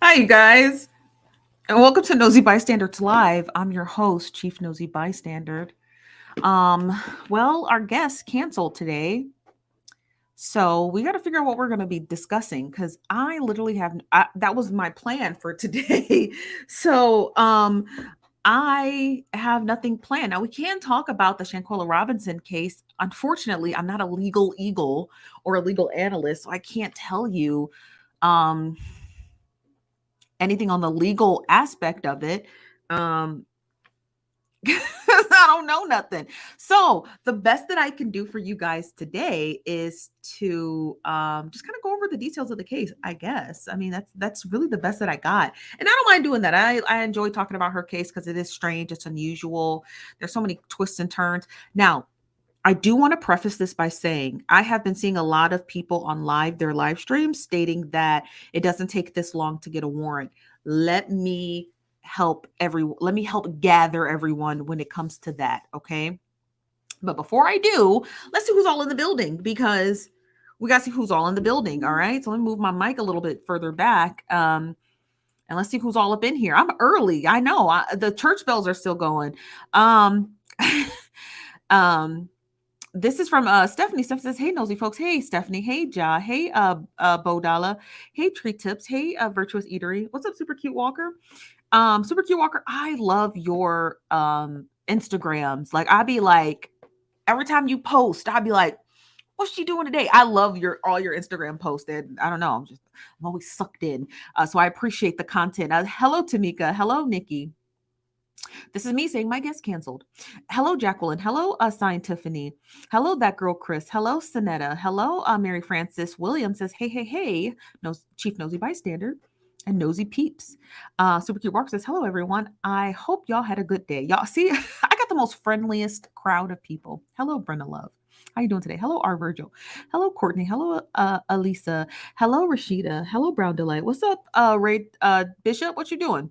Hi, you guys, and welcome to Nosy Bystanders Live. I'm your host, Chief Nosy Bystander. Well, our guest canceled today, so we got to figure out what we're going to be discussing because I literally that was my plan for today. so, I have nothing planned. Now we can talk about the Shanquella Robinson case. Unfortunately, I'm not a legal eagle or a legal analyst, so I can't tell you. Um, Anything on the legal aspect of it. Um, I don't know nothing. So the best that I can do for you guys today is to just kind of go over the details of the case. I guess. I mean, that's really the best that I got, and I don't mind doing that. I enjoy talking about her case because it is strange. It's unusual. There's so many twists and turns. Now, I do want to preface this by saying I have been seeing a lot of people on their live streams stating that it doesn't take this long to get a warrant. Let me let me help gather everyone when it comes to that, okay? But before I do, let's see who's all in the building because we got to see who's all in the building, all right? So let me move my mic a little bit further back. And let's see who's all up in here. I'm early. I know. The church bells are still going. Um um this is from Stephanie. Stephanie says, "Hey, nosy folks. Hey, Stephanie. Hey, Ja. Hey, Bodala. Hey, Tree Tips. Hey, Virtuous Eatery. What's up, Super Cute Walker? Super Cute Walker. I love your Instagrams. Like, I'd be like, every time you post, I'd be like, what's she doing today? I love all your Instagram posts. And I don't know. I'm always sucked in. So I appreciate the content. Hello, Tamika. Hello, Nikki. This is me saying my guest canceled. Hello, Jacqueline. Hello, Sign Tiffany. Hello, that girl, Chris. Hello, Sonetta. Hello, Mary Frances. William says, hey, hey, hey, Chief Nosy Bystander and Nosy Peeps. Super Cute Walker says, hello, everyone. I hope y'all had a good day. Y'all see, I got the most friendliest crowd of people. Hello, Brenda Love. How you doing today? Hello, R. Virgil. Hello, Courtney. Hello, Alisa. Hello, Rashida. Hello, Brown Delight. What's up, Ray Bishop? What you doing?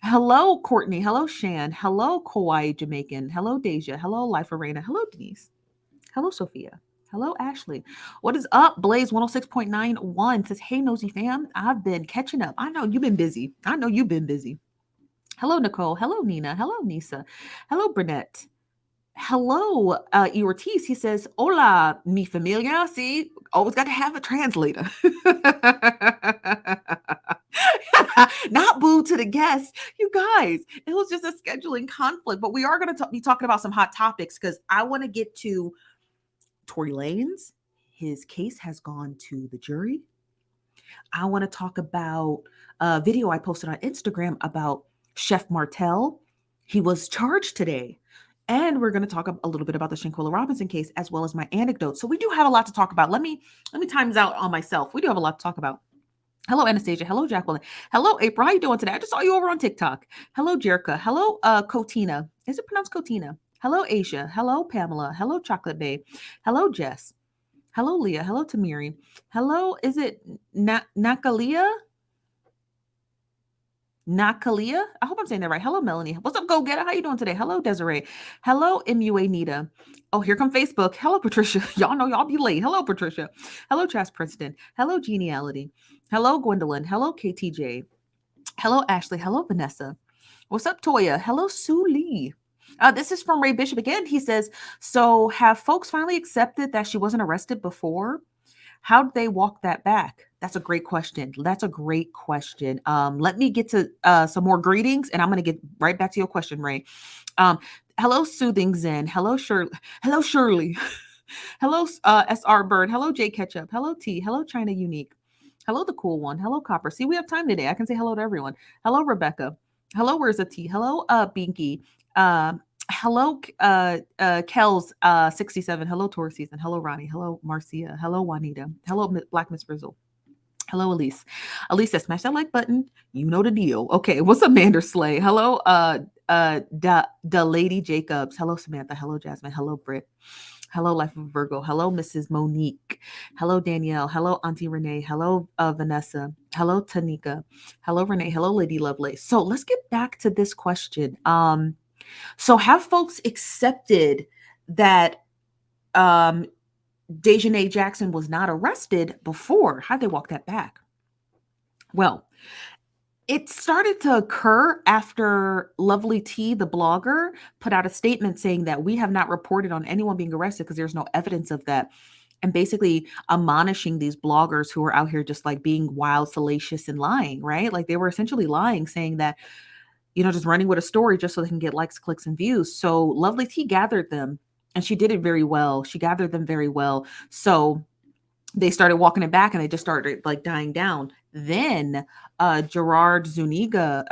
Hello, Courtney. Hello, Shan. Hello, Kauai Jamaican. Hello, Deja. Hello, Life Arena. Hello, Denise. Hello, Sophia. Hello, Ashley. What is up? Blaze 106.91 says, hey, Nosy fam. I've been catching up. I know you've been busy. I know you've been busy. Hello, Nicole. Hello, Nina. Hello, Nisa. Hello, Burnett. Hello, E. Ortiz. He says, hola, mi familia. See, always got to have a translator. Not boo to the guests. You guys, it was just a scheduling conflict, but we are going to be talking about some hot topics because I want to get to Tory Lanez. His case has gone to the jury. I want to talk about a video I posted on Instagram about Chef Martel. He was charged today. And we're going to talk a little bit about the Shanquella Robinson case as well as my anecdotes. So we do have a lot to talk about. Let me times out on myself. We do have a lot to talk about. Hello, Anastasia. Hello, Jacqueline. Hello, April. How you doing today? I just saw you over on TikTok. Hello, Jerka. Hello, Cotina. Is it pronounced Cotina? Hello, Asia. Hello, Pamela. Hello, Chocolate Bay. Hello, Jess. Hello, Leah. Hello, Tamiri. Hello, is it Nakalia? Nakalia? I hope I'm saying that right. Hello, Melanie. What's up, Go Getter? How you doing today? Hello, Desiree. Hello, MUA Nita. Oh, here come Facebook. Hello, Patricia. Y'all know y'all be late. Hello, Patricia. Hello, Chas Princeton. Hello, Geniality. Hello, Gwendolyn. Hello, KTJ. Hello, Ashley. Hello, Vanessa. What's up, Toya? Hello, Sue Lee. This is from Ray Bishop again. He says, so have folks finally accepted that she wasn't arrested before? How did they walk that back? That's a great question. That's a great question. Let me get to some more greetings, and I'm going to get right back to your question, Ray. Hello, Soothing Zen. Hello, Shirley. Hello, Shirley. Hello, SR Bird. Hello, J Ketchup. Hello, T. Hello, China Unique. Hello, the cool one. Hello, Copper. See, we have time today. I can say hello to everyone. Hello, Rebecca. Hello, where's the T? Hello, Binky. Hello, Kells 67. Hello, Tour Season. Hello, Ronnie. Hello, Marcia. Hello, Juanita. Hello, Black Miss Frizzle. Hello, Elise. Elise says, smash that like button. You know the deal. Okay, what's up, Mander Slay? Hello, da Lady Jacobs. Hello, Samantha. Hello, Jasmine. Hello, Britt. Hello, Life of Virgo. Hello, Mrs. Monique. Hello, Danielle. Hello, Auntie Renee. Hello, Vanessa. Hello, Tanika. Hello, Renee. Hello, Lady Lovelace. So let's get back to this question. So have folks accepted that Dejanay Jackson was not arrested before? How'd they walk that back? Well, It started to occur after Lovely T, the blogger, put out a statement saying that we have not reported on anyone being arrested because there's no evidence of that. And basically admonishing these bloggers who are out here just like being wild, salacious, and lying, right? Like they were essentially lying, saying that, just running with a story just so they can get likes, clicks, and views. So Lovely T gathered them and she did it very well. She gathered them very well. So they started walking it back and they just started like dying down. Then Gerald Zuniga,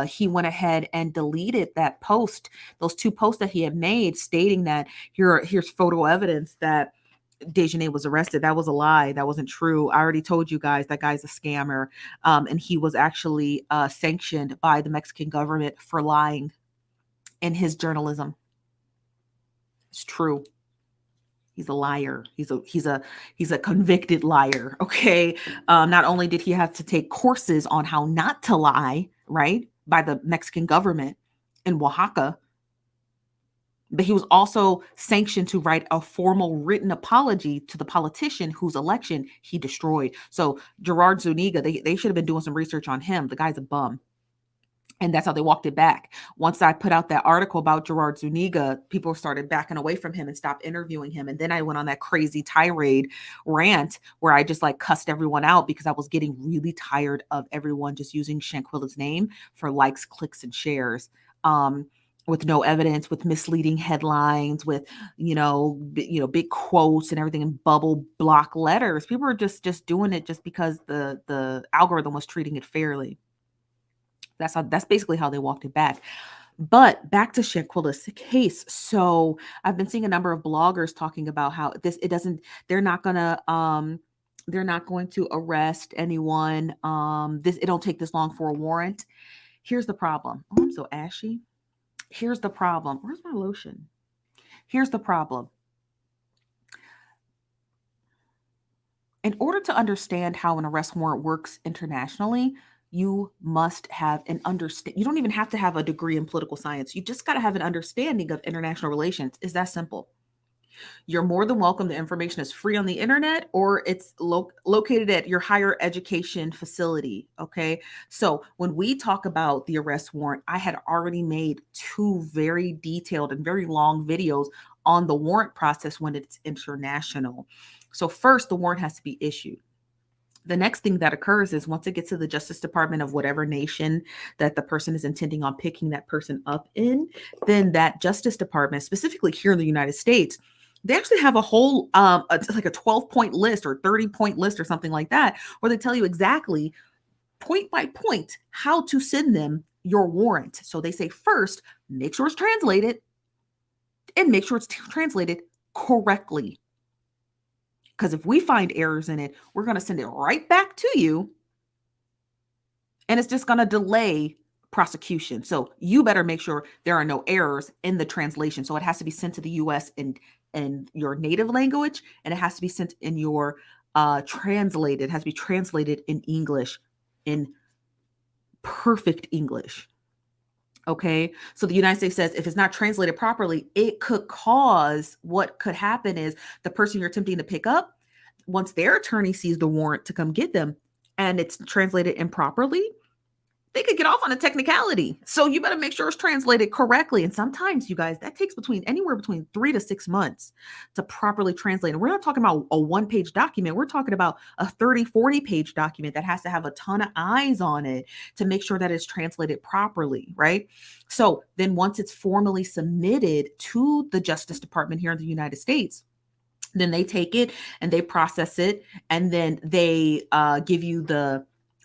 he went ahead and deleted that post, those two posts that he had made stating that here's photo evidence that Dejanay was arrested. That was a lie. That wasn't true. I already told you guys that guy's a scammer. And he was actually sanctioned by the Mexican government for lying in his journalism. It's true. He's a liar. He's a convicted liar. Okay. Not only did he have to take courses on how not to lie, right, by the Mexican government in Oaxaca, but he was also sanctioned to write a formal written apology to the politician whose election he destroyed. So Gerard Zuniga, they should have been doing some research on him. The guy's a bum. And that's how they walked it back. Once I put out that article about Gerard Zuniga, people started backing away from him and stopped interviewing him. And then I went on that crazy tirade rant where I just like cussed everyone out because I was getting really tired of everyone just using Shanquella's name for likes, clicks, and shares. With no evidence, with misleading headlines, with big quotes and everything in bubble block letters. People were just doing it just because the algorithm was treating it fairly. That's basically how they walked it back. But back to Shanquella's case. So I've been seeing a number of bloggers talking about how they're not going to arrest anyone. It don't take this long for a warrant. Here's the problem. Oh, I'm so ashy. Here's the problem. Where's my lotion? Here's the problem. In order to understand how an arrest warrant works internationally, you must have an understand. You don't even have to have a degree in political science. You just got to have an understanding of international relations. Is that simple? You're more than welcome. The information is free on the internet or it's located at your higher education facility. Okay. So when we talk about the arrest warrant, I had already made two very detailed and very long videos on the warrant process when it's international. So first, the warrant has to be issued. The next thing that occurs is once it gets to the Justice Department of whatever nation that the person is intending on picking that person up in, then that Justice Department, specifically here in the United States, they actually have a whole, like a 12-point list or 30-point list or something like that, where they tell you exactly point by point how to send them your warrant. So they say, first, make sure it's translated and make sure it's translated correctly. Because if we find errors in it, we're going to send it right back to you. And it's just going to delay prosecution. So you better make sure there are no errors in the translation. So it has to be sent to the US in your native language, and it has to be sent in your translated. It has to be translated in English, in perfect English. Okay. So the United States says if it's not translated properly, it could cause, what could happen is the person you're attempting to pick up, once their attorney sees the warrant to come get them and it's translated improperly, they could get off on a technicality. So you better make sure it's translated correctly. And sometimes, you guys, that takes anywhere between 3 to 6 months to properly translate. And we're not talking about a one-page document. We're talking about a 30, 40-page document that has to have a ton of eyes on it to make sure that it's translated properly, right? So then once it's formally submitted to the Justice Department here in the United States, then they take it and they process it, and then they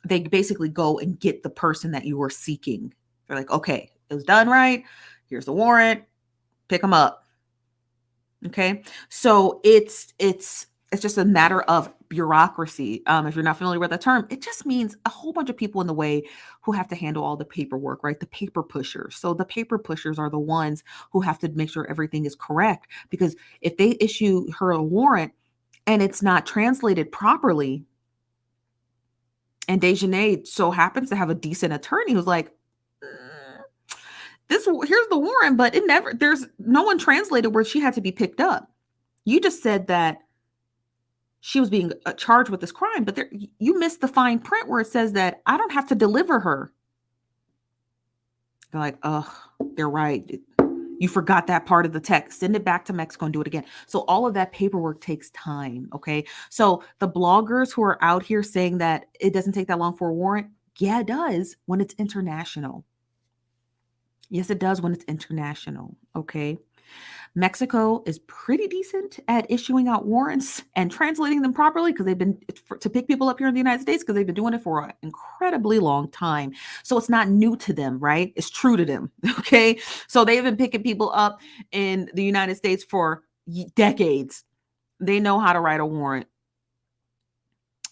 they basically go and get the person that you were seeking. They're like, okay, it was done right. Here's the warrant. Pick them up. Okay. So it's just a matter of bureaucracy. If you're not familiar with the term, it just means a whole bunch of people in the way who have to handle all the paperwork, right? The paper pushers. So the paper pushers are the ones who have to make sure everything is correct, because if they issue her a warrant and it's not translated properly, and Dejanay so happens to have a decent attorney who's like, here's the warrant, but there's no one translated where she had to be picked up. You just said that she was being charged with this crime, but you missed the fine print where it says that I don't have to deliver her. They're like, oh, they're right. You forgot that part of the text. Send it back to Mexico and do it again. So all of that paperwork takes time. Okay. So the bloggers who are out here saying that it doesn't take that long for a warrant, yeah, it does when it's international. Yes, it does when it's international. Okay. Mexico is pretty decent at issuing out warrants and translating them properly because they've been to pick people up here in the United States because they've been doing it for an incredibly long time. So it's not new to them, right? It's true to them. Okay. So they've been picking people up in the United States for decades. They know how to write a warrant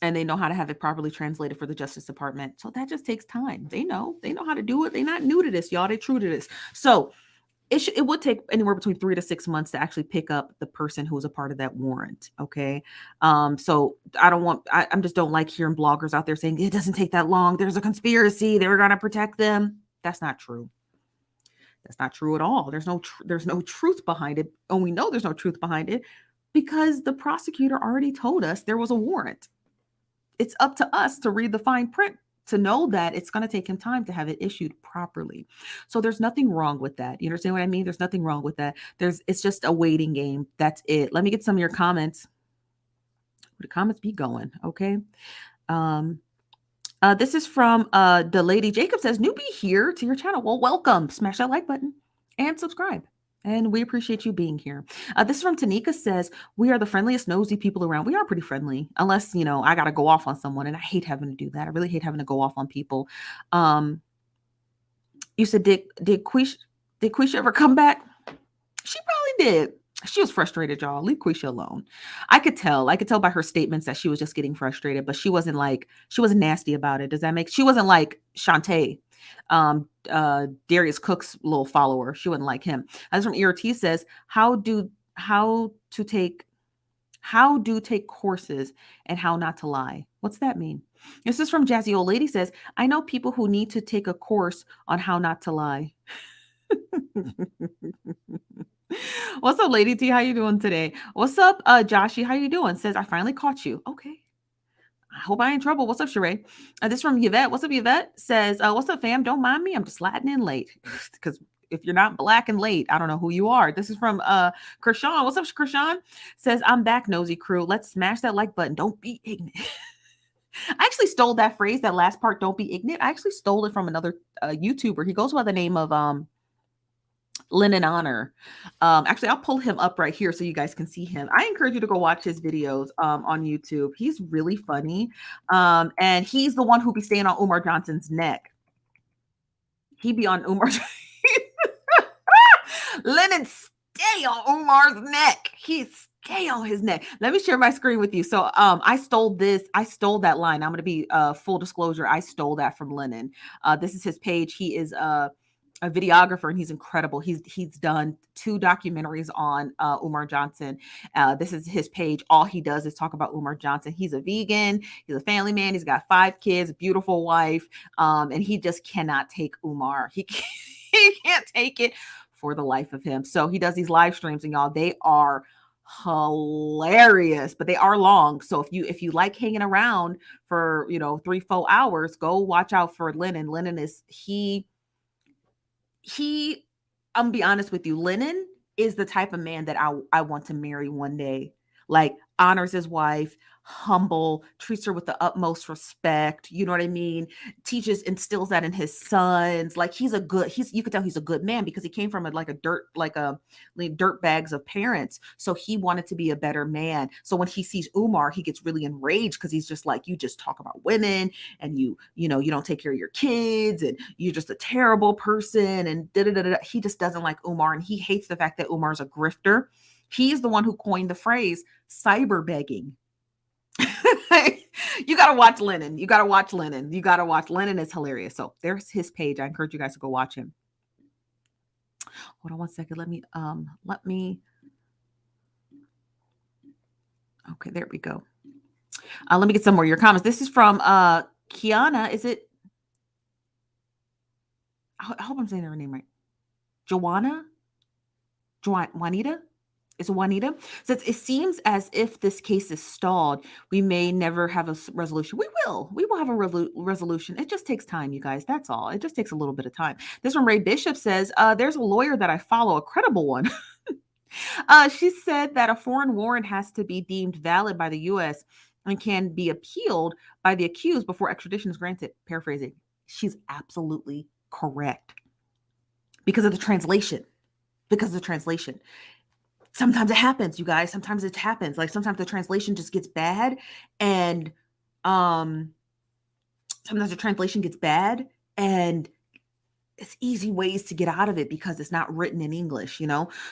and they know how to have it properly translated for the Justice Department. So that just takes time. They know how to do it. They're not new to this, y'all. They're true to this. So it would take anywhere between 3 to 6 months to actually pick up the person who was a part of that warrant. Okay. So I just don't like hearing bloggers out there saying it doesn't take that long. There's a conspiracy. They were going to protect them. That's not true. That's not true at all. There's no truth behind it. And we know there's no truth behind it because the prosecutor already told us there was a warrant. It's up to us to read the fine print to know that it's going to take him time to have it issued properly. So there's nothing wrong with that. You understand what I mean? There's nothing wrong with that. It's just a waiting game. That's it. Let me get some of your comments. Where the comments be going? Okay. This is from the lady Jacob says, newbie here to your channel. Well, welcome. Smash that like button and subscribe. And we appreciate you being here. This is from Tanika says, we are the friendliest nosy people around. We are pretty friendly, unless, I got to go off on someone. And I hate having to do that. I really hate having to go off on people. You said, did Quisha ever come back? She probably did. She was frustrated, y'all. Leave Quisha alone. I could tell by her statements that she was just getting frustrated, but she wasn't nasty about it. She wasn't like Shantae, Darius Cook's little follower. She wasn't like him. As from ERT says, how do take courses and how not to lie. What's that mean? This is from Jazzy Old Lady says, I know people who need to take a course on how not to lie. What's up, Lady T? How you doing today? What's up, Joshy? How you doing? Says, I finally caught you. Okay. I hope I ain't in trouble. What's up, Sheree? This from Yvette. What's up, Yvette? Says, what's up, fam? Don't mind me. I'm just sliding in late. Because if you're not black and late, I don't know who you are. This is from Kershawn. What's up, Kershawn? Says, I'm back, nosy crew. Let's smash that like button. Don't be ignorant. I actually stole that phrase, that last part, don't be ignorant. I actually stole it from another YouTuber. He goes by the name of Lennon Honor. Actually, I'll pull him up right here so you guys can see him. I encourage you to go watch his videos on YouTube. He's really funny. And he's the one who be staying on Umar Johnson's neck. He be on Umar. Lennon stay on Umar's neck. He's stay on his neck. Let me share my screen with you. So I stole that line. I'm going to be full disclosure. I stole that from Lennon. This is his page. He is a videographer and he's incredible. He's done 2 documentaries on Umar Johnson. This is his page. All he does is talk about Umar Johnson. He's a vegan. He's a family man. He's got 5 kids, a beautiful wife. And he just cannot take Umar. He can't take it for the life of him. So he does these live streams and y'all, they are hilarious, but they are long. So if you like hanging around for 3-4 hours, go watch out for Lennon. Lennon is I'm gonna be honest with you, Lennon is the type of man that I want to marry one day. Like, honors his wife, humble, treats her with the utmost respect. You know what I mean? Instills that in his sons. Like, you could tell he's a good man because he came from dirt bags of parents. So he wanted to be a better man. So when he sees Umar, he gets really enraged because he's just like, you just talk about women and you don't take care of your kids and you're just a terrible person and He just doesn't like Umar and he hates the fact that Umar's a grifter. He's the one who coined the phrase cyber begging. You got to watch Lennon. You got to watch Lennon. Lennon is hilarious. So there's his page. I encourage you guys to go watch him. Hold on one second. Let me, okay, there we go. Let me get some more of your comments. This is from Kiana. Is it? I hope I'm saying her name right. Juanita? It's Juanita. Says it seems as if this case is stalled. We may never have a resolution. We will. We will have a resolution. It just takes time, you guys. That's all. It just takes a little bit of time. This one, Ray Bishop says, there's a lawyer that I follow, a credible one. She said that a foreign warrant has to be deemed valid by the U.S. and can be appealed by the accused before extradition is granted. Paraphrasing. She's absolutely correct. Because of the translation. Sometimes it happens, you guys. Sometimes it happens. Like sometimes the translation just gets bad, and sometimes the translation gets bad, and it's easy ways to get out of it because it's not written in English,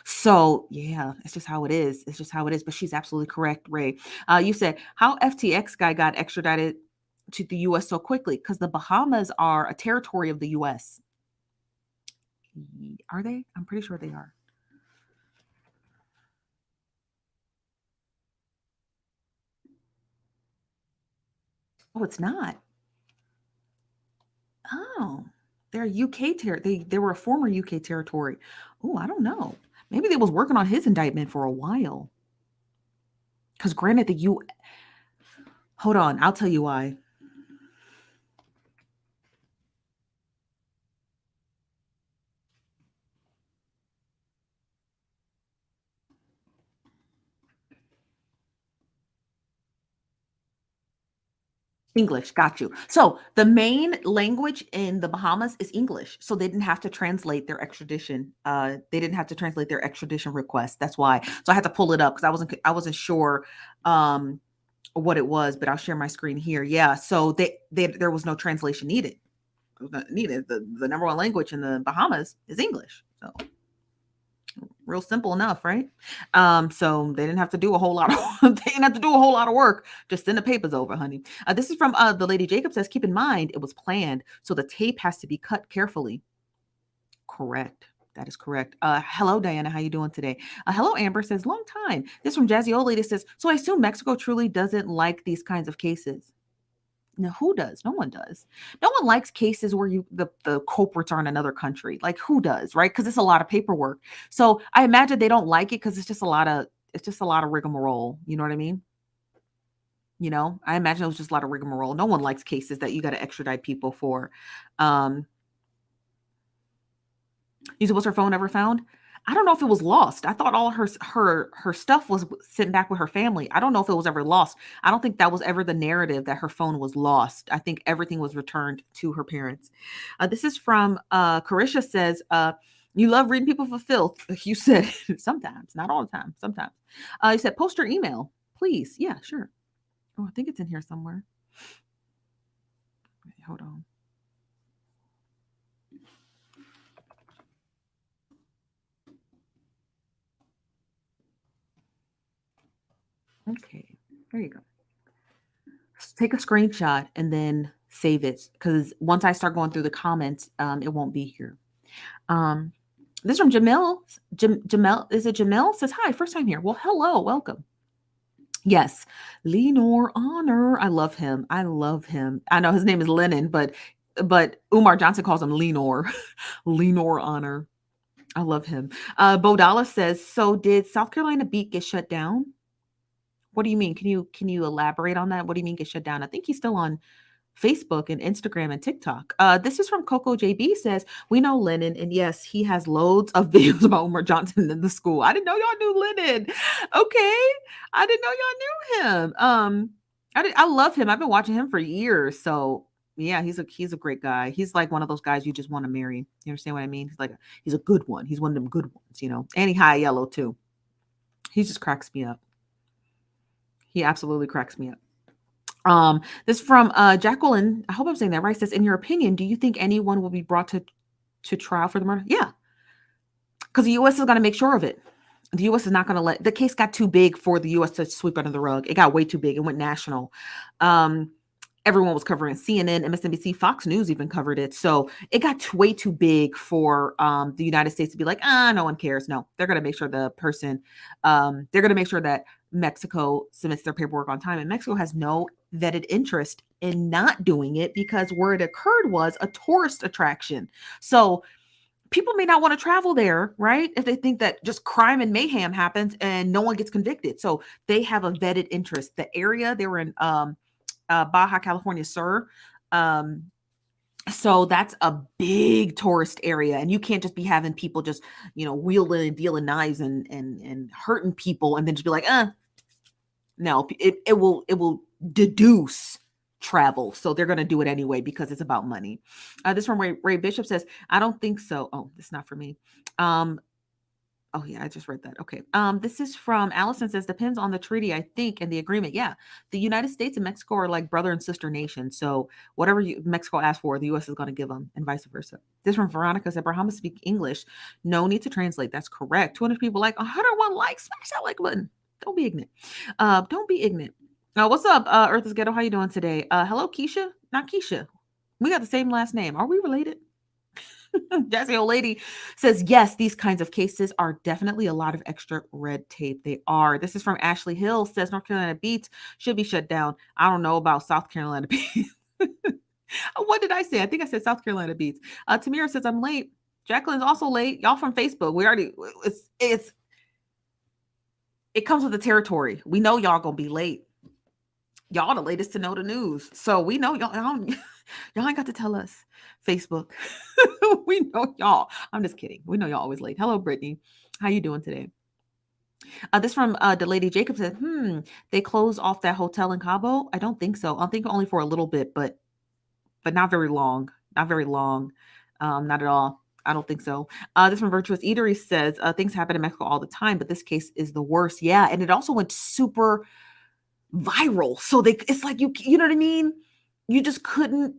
So yeah, it's just how it is. It's just how it is. But she's absolutely correct, Ray. You said how FTX guy got extradited to the U.S. so quickly because the Bahamas are a territory of the U.S. Are they? I'm pretty sure they are. Oh, it's not. Oh, they're UK they were a former UK territory. Oh, I don't know. Maybe they was working on his indictment for a while. Because granted, hold on, I'll tell you why. English, got you. So the main language in the Bahamas is English. So they didn't have to translate their extradition. They didn't have to translate their extradition request. That's why. So I had to pull it up because I wasn't sure what it was, but I'll share my screen here. Yeah. So there was no translation needed. It was not needed. The number one language in the Bahamas is English. So real simple enough, right? So they didn't have to do a whole lot of work. Just send the papers over, honey. This is from the lady Jacob says, keep in mind it was planned, so the tape has to be cut carefully. Correct. That is correct. Hello, Diana. How you doing today? Hello, Amber says, long time. This from Jazzy Old Lady says, so I assume Mexico truly doesn't like these kinds of cases. No, who does? No one does. No one likes cases where the culprits are in another country. Like who does, right? Because it's a lot of paperwork. So I imagine they don't like it because it's just a lot of rigmarole. You know what I mean? I imagine it was just a lot of rigmarole. No one likes cases that you got to extradite people for. Was her phone ever found? I don't know if it was lost. I thought all her stuff was sent back with her family. I don't know if it was ever lost. I don't think that was ever the narrative that her phone was lost. I think everything was returned to her parents. This is from Carisha says, you love reading people for filth. You said sometimes, not all the time, sometimes. You said post your email, please. Yeah, sure. Oh, I think it's in here somewhere. Wait, hold on. Okay, there you go. Take a screenshot and then save it because once I start going through the comments, it won't be here. This from Jamil. Jamel, is it Jamil? Says, hi, first time here. Well, hello, welcome. Yes, Lenore Honor. I love him. I know his name is Lennon, but Umar Johnson calls him Lenore. Lenore Honor. I love him. Bodala says, so did South Carolina Beat get shut down? What do you mean? Can you elaborate on that? What do you mean get shut down? I think he's still on Facebook and Instagram and TikTok. This is from Coco JB says, we know Lennon, and yes, he has loads of videos about Umar Johnson in the school. I didn't know y'all knew Lennon. Okay. I didn't know y'all knew him. I love him. I've been watching him for years. So yeah, he's a great guy. He's like one of those guys you just want to marry. You understand what I mean? He's a good one. He's one of them good ones, and he high yellow too. He just cracks me up. He absolutely cracks me up. This from Jacqueline. I hope I'm saying that right. Says, in your opinion, do you think anyone will be brought to trial for the murder? Yeah, because the U.S. is going to make sure of it. The U.S. is not going to let the case got too big for the U.S. to sweep under the rug. It got way too big. It went national. Everyone was covering CNN, MSNBC, Fox News even covered it. So it got way too big for the United States to be like, no one cares. No, they're going to make sure the person, they're going to make sure that Mexico submits their paperwork on time. And Mexico has no vetted interest in not doing it because where it occurred was a tourist attraction. So people may not want to travel there, right? If they think that just crime and mayhem happens and no one gets convicted. So they have a vetted interest. The area they were in, Baja California Sur. Um, so that's a big tourist area, and you can't just be having people just, wheeling and dealing knives and hurting people, and then just be like, no, it will deduce travel. So they're going to do it anyway because it's about money. This from Ray Bishop says, I don't think so. Oh, this is not for me. Oh yeah, I just read that. Okay. This is from Allison says, depends on the treaty, I think, and the agreement. Yeah. The United States and Mexico are like brother and sister nations. So whatever Mexico asks for, the US is going to give them, and vice versa. This from Veronica said, Bahamas speak English. No need to translate. That's correct. 200 people like 101 likes. Smash that like button. Don't be ignorant. Don't be ignorant. What's up, Earth is Ghetto? How you doing today? Hello, Keisha. Not Keisha. We got the same last name. Are we related? Jazzy old lady says, yes, these kinds of cases are definitely a lot of extra red tape. They are. This is from Ashley Hill, says North Carolina Beats should be shut down. I don't know about South Carolina Beats. What did I say? I think I said South Carolina Beats. Tamira says, I'm late. Jacqueline's also late. Y'all from Facebook. We already, it comes with the territory. We know y'all gonna be late. Y'all the latest to know the news. So we know y'all ain't got to tell us. Facebook. We know y'all. I'm just kidding. We know y'all always late. Hello, Brittany. How you doing today? This from the lady Jacob said, they closed off that hotel in Cabo. I don't think so. I think only for a little bit, but not very long. Not very long. Not at all. I don't think so. This from Virtuous Eatery says, things happen in Mexico all the time, but this case is the worst. Yeah. And it also went super viral. So it's like, you know what I mean? You just couldn't,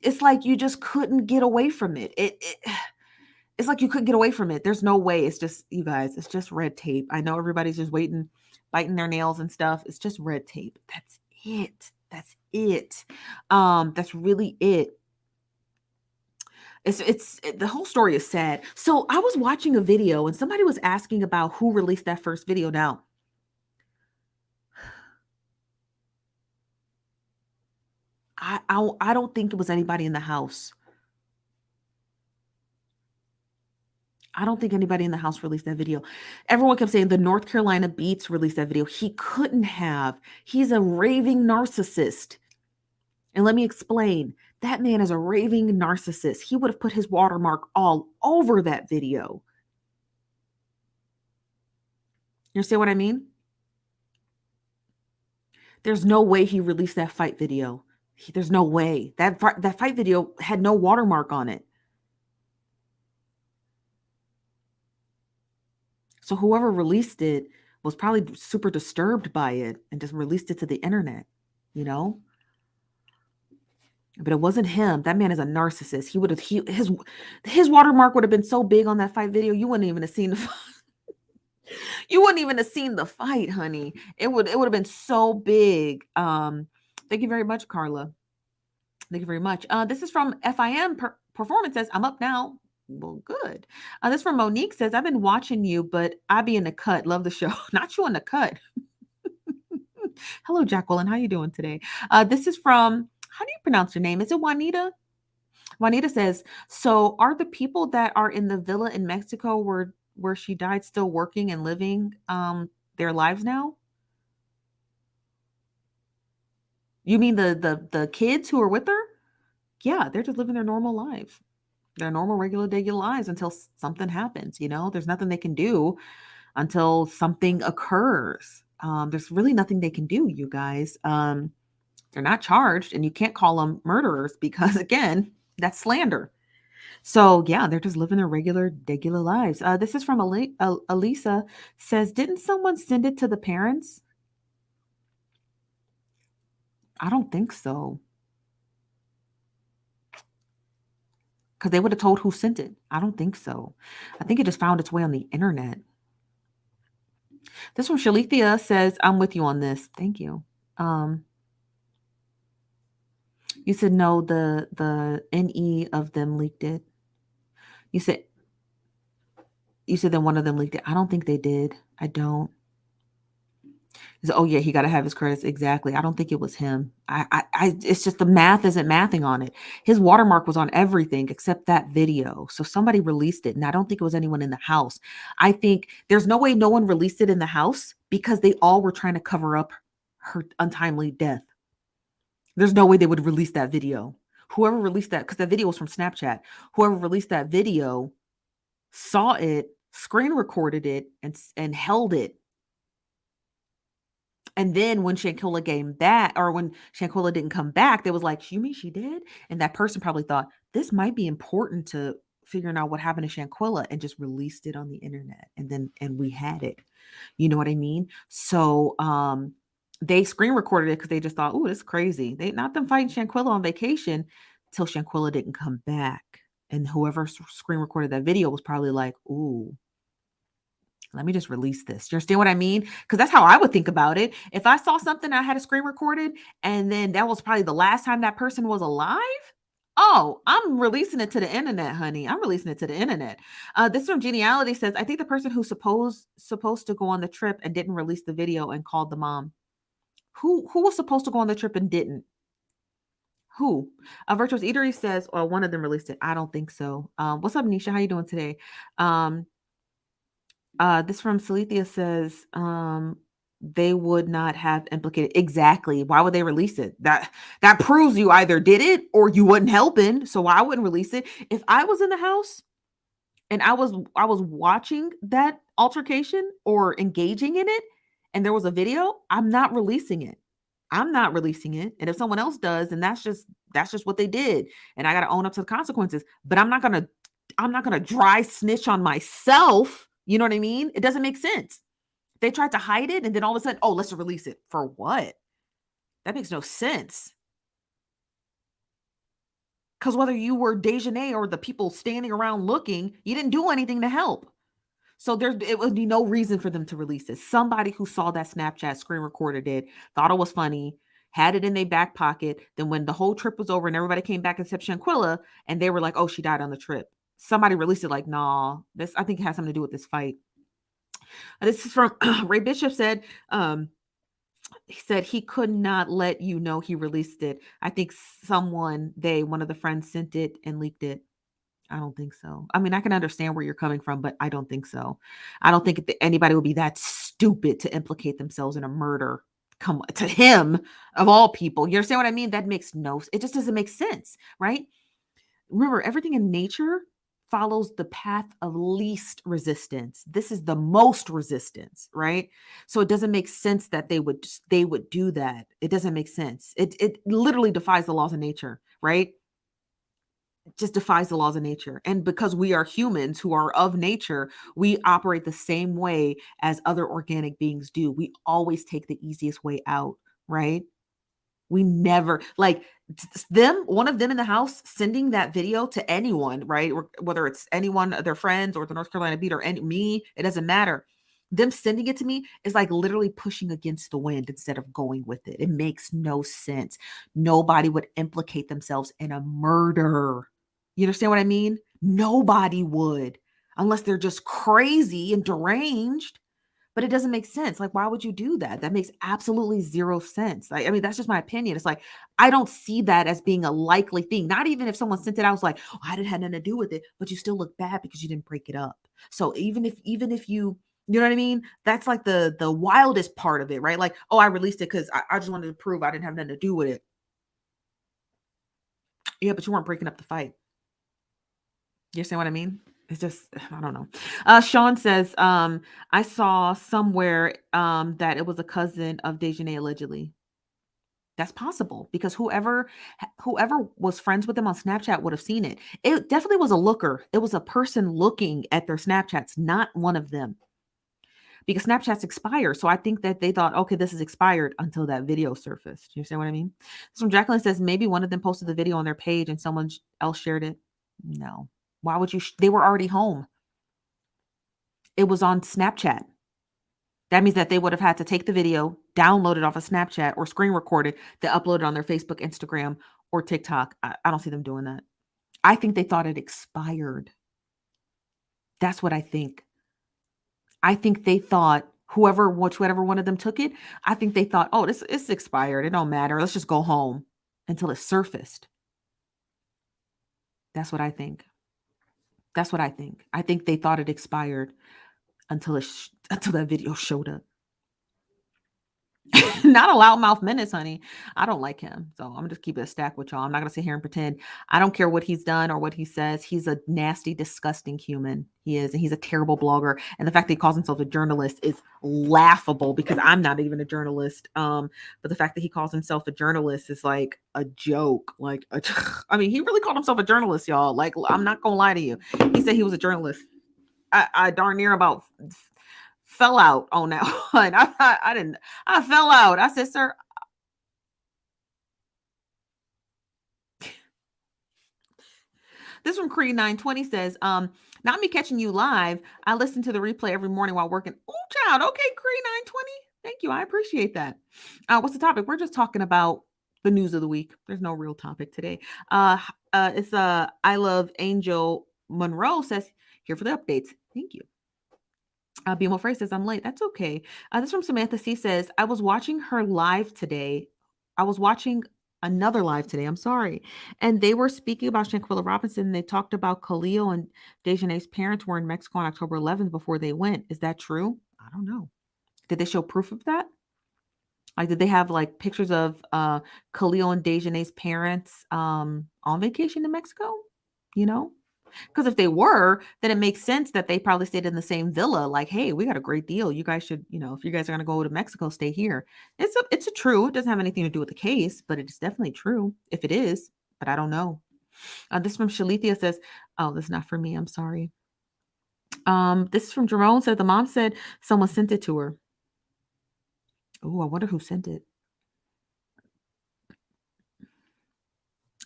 it's like you just couldn't get away from it. It's like you couldn't get away from it. There's no way. It's just, you guys, it's just red tape. I know everybody's just waiting, biting their nails and stuff. It's just red tape. That's it. That's it. That's really it. The whole story is sad. So I was watching a video and somebody was asking about who released that first video. Now, I don't think it was anybody in the house. I don't think anybody in the house released that video. Everyone kept saying the North Carolina Beats released that video. He couldn't have. He's a raving narcissist. And let me explain. That man is a raving narcissist. He would have put his watermark all over that video. You understand what I mean? There's no way he released that fight video. There's no way. That fight video had no watermark on it. So whoever released it was probably super disturbed by it and just released it to the internet, But it wasn't him. That man is a narcissist. His watermark would have been so big on that fight video, you wouldn't even have seen the fight. You wouldn't even have seen the fight, honey. It would have been so big. Thank you very much, Carla. Thank you very much. This is from FIM Performance says, I'm up now. Well, good. This from Monique says, I've been watching you, but I be in the cut. Love the show. Not you in the cut. Hello, Jacqueline. How you doing today? This is from, how do you pronounce your name? Is it Juanita? Juanita says, so are the people that are in the villa in Mexico where she died still working and living their lives now? You mean the kids who are with her? Yeah, they're just living their normal lives. Their normal, regular, lives until something happens. There's nothing they can do until something occurs. There's really nothing they can do, you guys. They're not charged, and you can't call them murderers because, again, that's slander. So, yeah, they're just living their regular lives. This is from Elisa says, didn't someone send it to the parents? I don't think so. Because they would have told who sent it. I don't think so. I think it just found its way on the internet. This from Shalithia says, I'm with you on this. Thank you. You said no, the NE of them leaked it. You said that one of them leaked it. I don't think they did. I don't. Oh yeah, he got to have his credits. Exactly. I don't think it was him. It's just the math isn't mathing on it. His watermark was on everything except that video. So somebody released it, and I don't think it was anyone in the house. I think there's no way no one released it in the house because they all were trying to cover up her untimely death. There's no way they would release that video. Whoever released that, because that video was from Snapchat, whoever released that video saw it, screen recorded it, and held it. And then when Shanquella came back, or when Shanquella didn't come back, they was like, "You mean she did?" And that person probably thought this might be important to figuring out what happened to Shanquella, and just released it on the internet. And we had it. You know what I mean? So they screen recorded it because they just thought, "Oh, this is crazy." They not them fighting Shanquella on vacation till Shanquella didn't come back. And whoever screen recorded that video was probably like, "Ooh, let me just release this." You understand what I mean? Because that's how I would think about it. If I saw something I had a screen recorded, and then that was probably the last time that person was alive. Oh, I'm releasing it to the internet, honey. I'm releasing it to the internet. This from Geniality says, I think the person who's supposed to go on the trip and didn't release the video and called the mom. Who was supposed to go on the trip and didn't? Who? Virtuous Eatery says, well, one of them released it. I don't think so. What's up, Nisha? How you doing today? This from Salethia says, they would not have implicated. Exactly. Why would they release it? That proves you either did it or you wasn't helping. So I wouldn't release it. If I was in the house and I was watching that altercation or engaging in it, and there was a video, I'm not releasing it. I'm not releasing it. And if someone else does, then that's just what they did. And I gotta own up to the consequences. But I'm not gonna dry snitch on myself. You know what I mean? It doesn't make sense. They tried to hide it, and then all of a sudden, oh, let's release it. For what? That makes no sense. Because whether you were Dejanay or the people standing around looking, you didn't do anything to help. So it would be no reason for them to release it. Somebody who saw that Snapchat screen recorded it, thought it was funny, had it in their back pocket. Then when the whole trip was over and everybody came back except Shanquella, and they were like, "Oh, she died on the trip." Somebody released it like, "Nah, this I think it has something to do with this fight." This is from Ray Bishop said, he said he could not let you know he released it. I think one of the friends sent it and leaked it. I don't think so. I mean, I can understand where you're coming from, but I don't think so. I don't think anybody would be that stupid to implicate themselves in a murder. Come to him of all people. You understand what I mean? That makes it just doesn't make sense, right? Remember, everything in nature follows the path of least resistance. This is the most resistance, right? So it doesn't make sense that they would do that. It doesn't make sense. It literally defies the laws of nature, right? It just defies the laws of nature. And because we are humans who are of nature, we operate the same way as other organic beings do. We always take the easiest way out, right? We never like one of them in the house sending that video to anyone, right? Or whether it's anyone, their friends or the North Carolina beat or me, it doesn't matter. Them sending it to me is like literally pushing against the wind instead of going with it. It makes no sense. Nobody would implicate themselves in a murder. You understand what I mean? Nobody would, unless they're just crazy and deranged. But it doesn't make sense. Like, why would you do that? That makes absolutely zero sense. I mean, that's just my opinion. It's like, I don't see that as being a likely thing. Not even if someone sent it, I was like, oh, I didn't have nothing to do with it, but you still look bad because you didn't break it up. So even if you know what I mean? That's like the wildest part of it, right? Like, oh, I released it because I just wanted to prove I didn't have nothing to do with it. Yeah, but you weren't breaking up the fight. You understand what I mean? It's just, I don't know. Sean says, I saw somewhere that it was a cousin of Dejanay allegedly. That's possible because whoever was friends with them on Snapchat would have seen it. It definitely was a looker. It was a person looking at their Snapchats, not one of them. Because Snapchats expire. So I think that they thought, okay, this is expired until that video surfaced. You understand what I mean? So Jacqueline says maybe one of them posted the video on their page and someone else shared it. No. Why would you? They were already home. It was on Snapchat. That means that they would have had to take the video, download it off of Snapchat or screen record it, then upload it on their Facebook, Instagram, or TikTok. I don't see them doing that. I think they thought it expired. That's what I think. I think they thought whichever one of them took it, I think they thought, oh, this it's expired. It don't matter. Let's just go home until it surfaced. That's what I think. That's what I think. I think they thought it expired until until that video showed up. Not a loudmouth menace, honey. I don't like him. So I'm gonna just keep it a stack with y'all. I'm not gonna sit here and pretend. I don't care what he's done or what he says. He's a nasty, disgusting human. He is, and he's a terrible blogger. And the fact that he calls himself a journalist is laughable because I'm not even a journalist. But the fact that he calls himself a journalist is like a joke. I mean, he really called himself a journalist, y'all. Like, I'm not gonna lie to you. He said he was a journalist. I darn near about fell out on that one. I didn't. I fell out. I said, sir. This from Creed 920 says, not me catching you live. I listen to the replay every morning while working. Oh, child. Okay, Creed 920. Thank you. I appreciate that. What's the topic? We're just talking about the news of the week. There's no real topic today. It's I love Angel Monroe says, here for the updates. Thank you. BMO Frey says, I'm late. That's okay. This from Samantha C says, I was watching her live today. I was watching another live today. I'm sorry. And they were speaking about Shanquella Robinson. They talked about Khalil and Dejanay's parents were in Mexico on October 11th before they went. Is that true? I don't know. Did they show proof of that? Like, did they have like pictures of Khalil and Dejanay's parents on vacation in Mexico? You know? Because if they were, then it makes sense that they probably stayed in the same villa. Like, hey, we got a great deal. You guys should, if you guys are going to go to Mexico, stay here. It's a true. It doesn't have anything to do with the case, but it's definitely true if it is. But I don't know. This from Shalithia says, oh, this is not for me. I'm sorry. This is from Jerome said the mom said someone sent it to her. Oh, I wonder who sent it.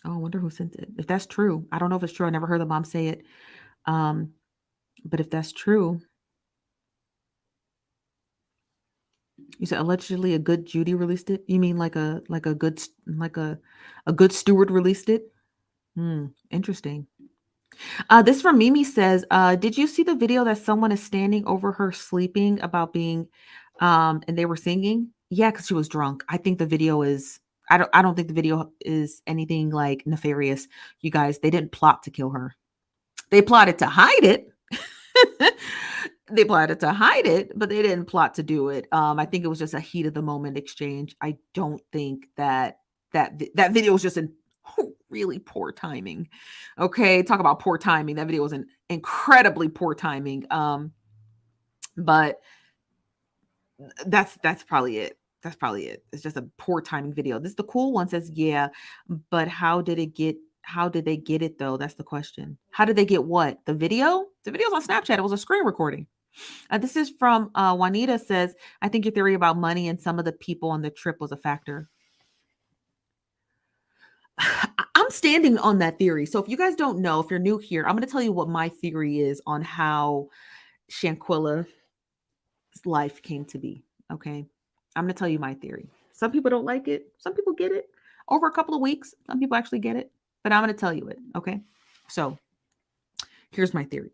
Oh, I wonder who sent it. If that's true, I don't know if it's true. I never heard the mom say it. But if that's true, you said allegedly a good Judy released it. You mean like a good steward released it? Interesting. This from Mimi says, did you see the video that someone is standing over her sleeping about being, and they were singing? Yeah, because she was drunk. I think the video is. I don't think the video is anything like nefarious. You guys, they didn't plot to kill her. They plotted to hide it. They plotted to hide it, but they didn't plot to do it. I think it was just a heat of the moment exchange. I don't think that video was just in really poor timing. Okay, talk about poor timing. That video was an incredibly poor timing. But that's probably it. That's probably it. It's just a poor timing video. This the cool one says, yeah, but how did they get it though? That's the question. How did they get what? The video? The video's on Snapchat. It was a screen recording. This is from Juanita says, I think your theory about money and some of the people on the trip was a factor. I'm standing on that theory. So if you guys don't know, if you're new here, I'm going to tell you what my theory is on how Shanquella's life came to be. Okay. I'm going to tell you my theory. Some people don't like it. Some people get it over a couple of weeks. Some people actually get it, but I'm going to tell you it. Okay. So here's my theory.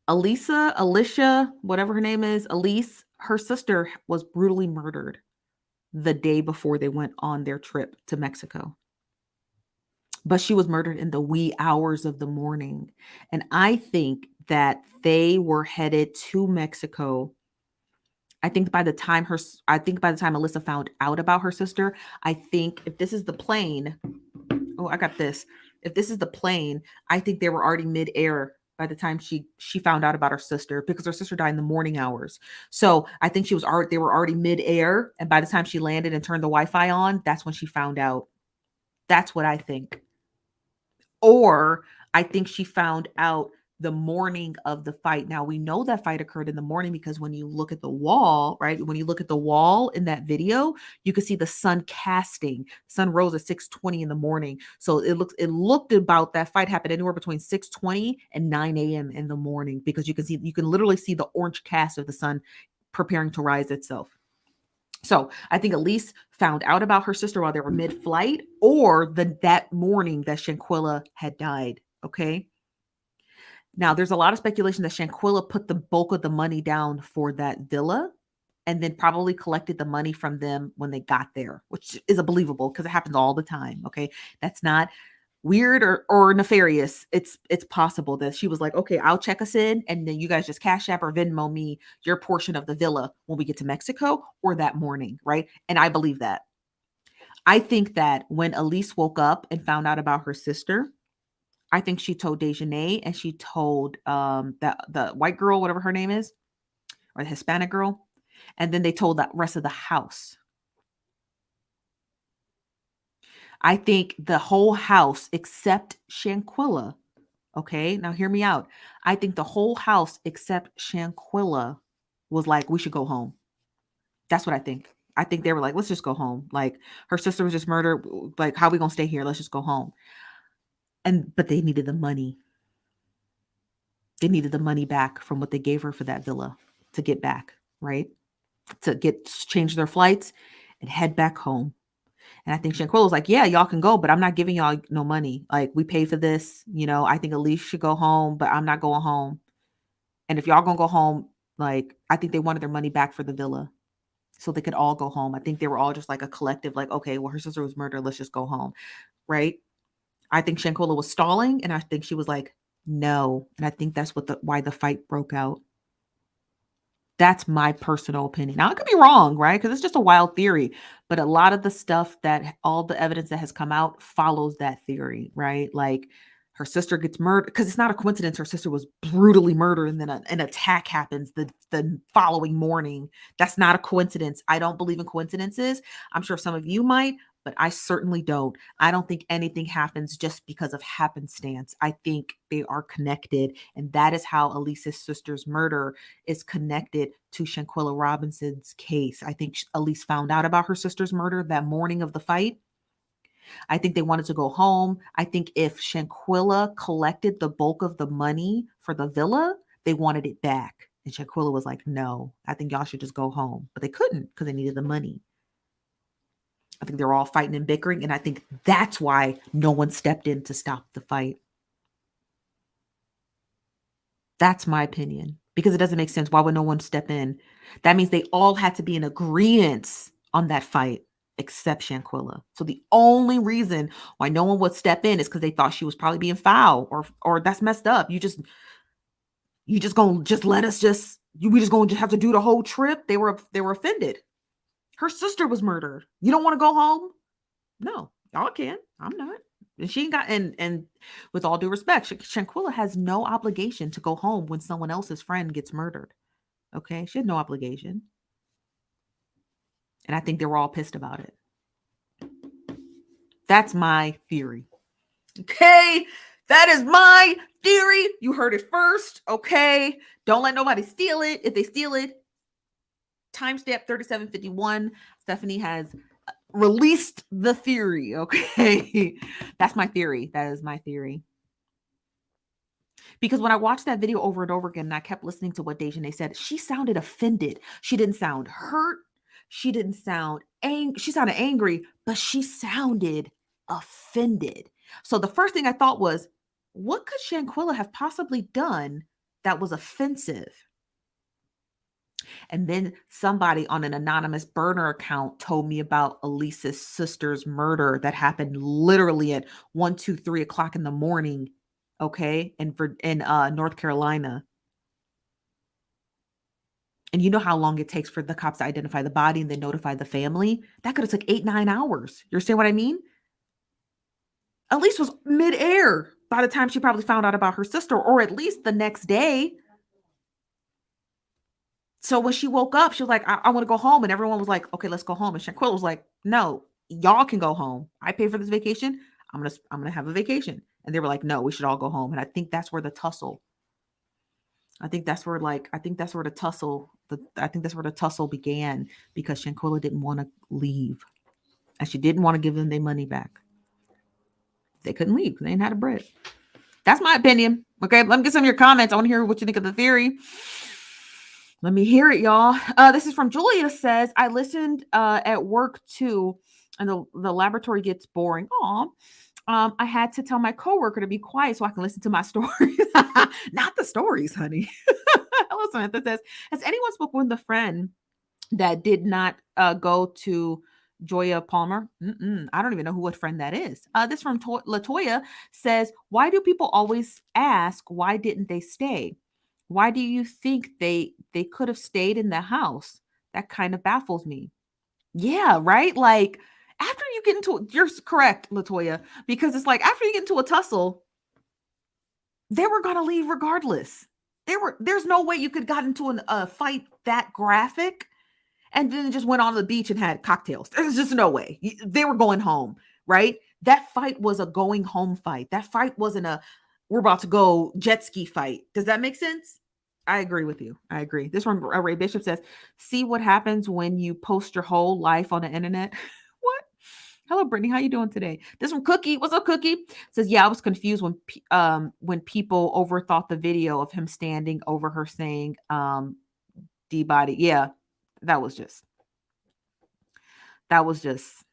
Alicia, whatever her name is, Elise, her sister was brutally murdered the day before they went on their trip to Mexico. But she was murdered in the wee hours of the morning. And I think that they were headed to Mexico. I think by the time Alyssa found out about her sister, I think if this is the plane, oh, I got this. If this is the plane, I think they were already midair by the time she found out about her sister, because her sister died in the morning hours. So I think they were already midair. And by the time she landed and turned the Wi-Fi on, that's when she found out. That's what I think. Or I think she found out the morning of the fight. Now we know that fight occurred in the morning because when you look at the wall, right? When you look at the wall in that video, you can see the sun casting. Sun rose at 6:20 in the morning. So it looked about that fight happened anywhere between 6:20 and 9 a.m. in the morning, because you can literally see the orange cast of the sun preparing to rise itself. So I think Elise found out about her sister while they were mid-flight, or that morning that Shanquella had died. Okay. Now, there's a lot of speculation that Shanquella put the bulk of the money down for that villa and then probably collected the money from them when they got there, which is believable because it happens all the time. Okay. That's not weird or nefarious. It's possible that she was like, okay, I'll check us in and then you guys just Cash App or Venmo me your portion of the villa when we get to Mexico or that morning, right? And I believe that. I think that when Elise woke up and found out about her sister, I think she told Dejanay and she told that the white girl, whatever her name is, or the Hispanic girl, and then they told the rest of the house. I think the whole house except Shanquella. Okay, now hear me out. I think the whole house except Shanquella was like, we should go home. That's what I think. I think they were like, let's just go home. Like her sister was just murdered. Like, how are we gonna stay here? Let's just go home. But they needed the money. They needed the money back from what they gave her for that villa to get back, right? To change their flights and head back home. And I think Shanquella was like, yeah, y'all can go, but I'm not giving y'all no money. Like, we pay for this. I think Elise should go home, but I'm not going home. And if y'all gonna go home, like, I think they wanted their money back for the villa so they could all go home. I think they were all just like a collective, like, okay, well, her sister was murdered. Let's just go home. Right. I think Shanquella was stalling and I think she was like, no. And I think that's why the fight broke out. That's my personal opinion. Now, I could be wrong, right? Because it's just a wild theory. But a lot of the stuff all the evidence that has come out follows that theory, right? Like her sister gets murdered because it's not a coincidence. Her sister was brutally murdered and then an attack happens the following morning. That's not a coincidence. I don't believe in coincidences. I'm sure some of you might, but I certainly don't. I don't think anything happens just because of happenstance. I think they are connected. And that is how Elise's sister's murder is connected to Shanquella Robinson's case. I think Elise found out about her sister's murder that morning of the fight. I think they wanted to go home. I think if Shanquella collected the bulk of the money for the villa, they wanted it back. And Shanquella was like, no, I think y'all should just go home. But they couldn't because they needed the money. I think they were all fighting and bickering. And I think that's why no one stepped in to stop the fight. That's my opinion. Because it doesn't make sense. Why would no one step in? That means they all had to be in agreement on that fight except Shanquella. So the only reason why no one would step in is because they thought she was probably being foul or that's messed up. You just gonna just let us we just gonna have to do the whole trip. They were offended. Her sister was murdered. You don't want to go home? No, y'all can. I'm not. And she ain't got and with all due respect, Shanquella has no obligation to go home when someone else's friend gets murdered. Okay, she had no obligation. And I think they were all pissed about it. That's my theory. Okay, that is my theory. You heard it first. Okay, don't let nobody steal it. If they steal it, timestamp 3751. Stephanie has released the theory. Okay, that's my theory. That is my theory. Because when I watched that video over and over again, and I kept listening to what Dejanay said, she sounded offended. She didn't sound hurt. She didn't sound angry. She sounded angry, but she sounded offended. So the first thing I thought was, what could Shanquella have possibly done that was offensive? And then somebody on an anonymous burner account told me about Elise's sister's murder that happened literally at 1, 2, 3 o'clock in the morning. Okay. In North Carolina. And you know how long it takes for the cops to identify the body and then notify the family? That could have took 8, 9 hours. You understand what I mean? Elise was midair by the time she probably found out about her sister, or at least the next day. So when she woke up, she was like, I want to go home. And everyone was like, okay, let's go home. And Shanquella was like, no, y'all can go home. I paid for this vacation. I'm gonna have a vacation. And they were like, no, we should all go home. And I think that's where the tussle. I think that's where the tussle began, because Shanquella didn't want to leave. And she didn't want to give them their money back. They couldn't leave because they ain't had a bread. That's my opinion. Okay, let me get some of your comments. I want to hear what you think of the theory. Let me hear it, y'all. This is from Julia. Says, I listened at work too, and the laboratory gets boring. Aw. I had to tell my coworker to be quiet so I can listen to my stories. Not the stories, honey. Hello, Samantha says, has anyone spoken with a friend that did not go to Joya Palmer? I don't even know who what friend that is. This from Latoya says, why do people always ask why didn't they stay? Why do you think they could have stayed in the house? That kind of baffles me. Yeah, right? Like after you get into you're correct, Latoya, because it's like after you get into a tussle, they were gonna leave regardless. There's no way you could got into a fight that graphic and then just went on the beach and had cocktails. There's just no way. They were going home, right? That fight was a going home fight. That fight wasn't a we're about to go jet ski fight. Does that make sense? I agree with you. I agree. This one, Ray Bishop says, see what happens when you post your whole life on the internet. What? Hello, Brittany. How you doing today? This one, Cookie. What's up, Cookie? Says, yeah, I was confused when people overthought the video of him standing over her saying D body. Yeah, that was just that was just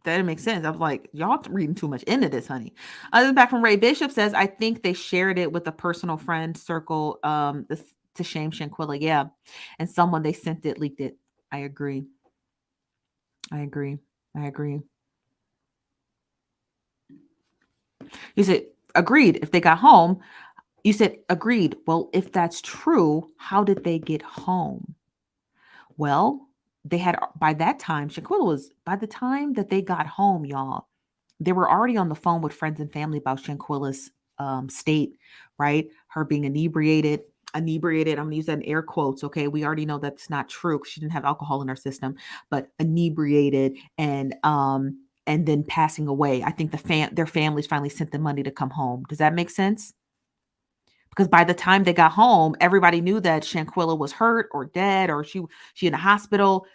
that didn't make sense. I was like, y'all reading too much into this, honey. This is back from Ray Bishop says, I think they shared it with a personal friend circle to shame Shanquella. Yeah. And someone they sent it leaked it. I agree. I agree. I agree. You said agreed if they got home. You said agreed. Well, if that's true, how did they get home? Well, they had by that time, Shaquilla was by the time that they got home, y'all, they were already on the phone with friends and family about Shanquilla's state, right? Her being inebriated. Inebriated, I'm gonna use that in air quotes. Okay, we already know that's not true because she didn't have alcohol in her system, but inebriated and then passing away. I think their families finally sent them money to come home. Does that make sense? Because by the time they got home, everybody knew that Shanquilla was hurt or dead or she in the hospital.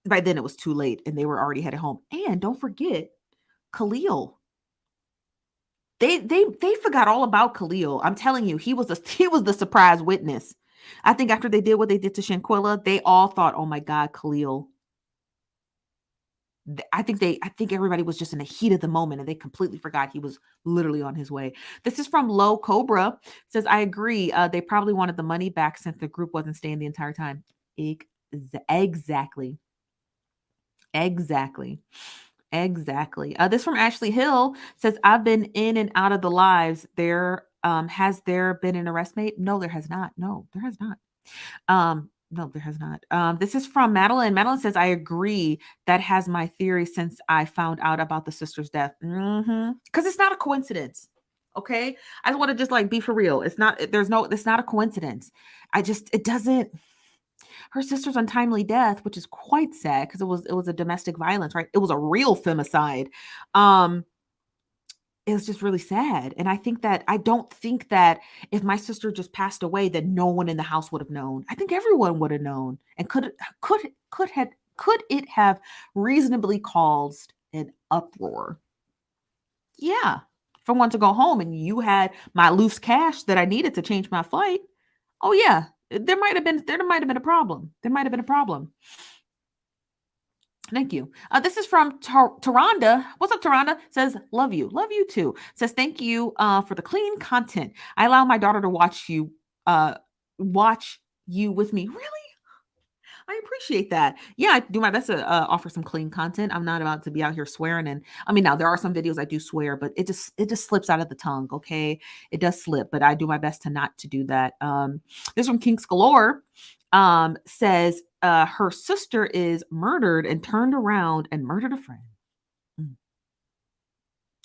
By then it was too late and they were already headed home. And don't forget Khalil. They forgot all about Khalil. I'm telling you, he was the surprise witness. I think after they did what they did to Shanquilla, they all thought, "Oh my God, Khalil." I think everybody was just in the heat of the moment and they completely forgot he was literally on his way. This is from Low Cobra. Says, I agree. They probably wanted the money back since the group wasn't staying the entire time. Exactly. Exactly. Exactly. This from Ashley Hill says, I've been in and out of the lives. Has there been an arrest made? No, there has not. No, there has not. No, there has not. This is from Madeline. Madeline says, I agree. That has my theory since I found out about the sister's death. Because it's not a coincidence. Okay. I just want to just like be for real. It's not a coincidence. It doesn't, her sister's untimely death, which is quite sad because it was a domestic violence, right? It was a real femicide. Um, it was just really sad. And I don't think that if my sister just passed away, that no one in the house would have known. I think everyone would have known. And could it have reasonably caused an uproar? Yeah. If I wanted to go home and you had my loose cash that I needed to change my flight, oh yeah, there might have been a problem. There might have been a problem. Thank you. This is from Taronda. What's up, Taronda? Says, love you. Love you too. Says, thank you for the clean content. I allow my daughter to watch you with me. Really? I appreciate that. Yeah, I do my best to offer some clean content. I'm not about to be out here swearing. And I mean, now there are some videos I do swear, but it just slips out of the tongue. Okay. It does slip, but I do my best to not to do that. This from Kinks Galore says her sister is murdered and turned around and murdered a friend. Mm.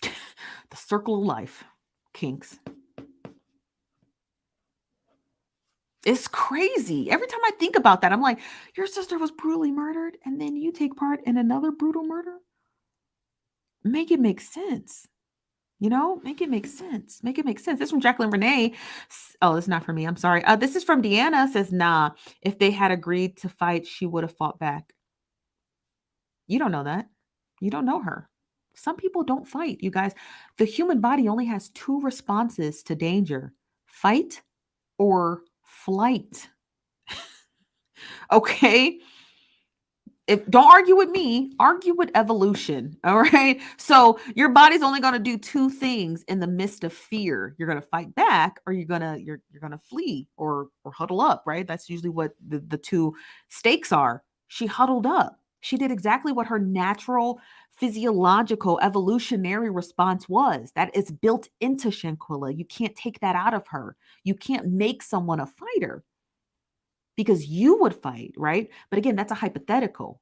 The circle of life, Kinks. It's crazy. Every time I think about that, I'm like, your sister was brutally murdered, and then you take part in another brutal murder? Make it make sense. Make it make sense. Make it make sense. This is from Jacqueline Renee. Oh, it's not for me. I'm sorry. This is from Deanna. Says, nah, if they had agreed to fight, she would have fought back. You don't know that. You don't know her. Some people don't fight, you guys. The human body only has two responses to danger: fight or flight. Okay? If don't argue with me, argue with evolution. All right. So your body's only going to do two things in the midst of fear. You're going to fight back, or you're going to flee or huddle up, right? That's usually what the two stakes are. She huddled up. She did exactly what her natural physiological evolutionary response was. That is built into Shanquella. You can't take that out of her. You can't make someone a fighter because you would fight, right? But again, that's a hypothetical,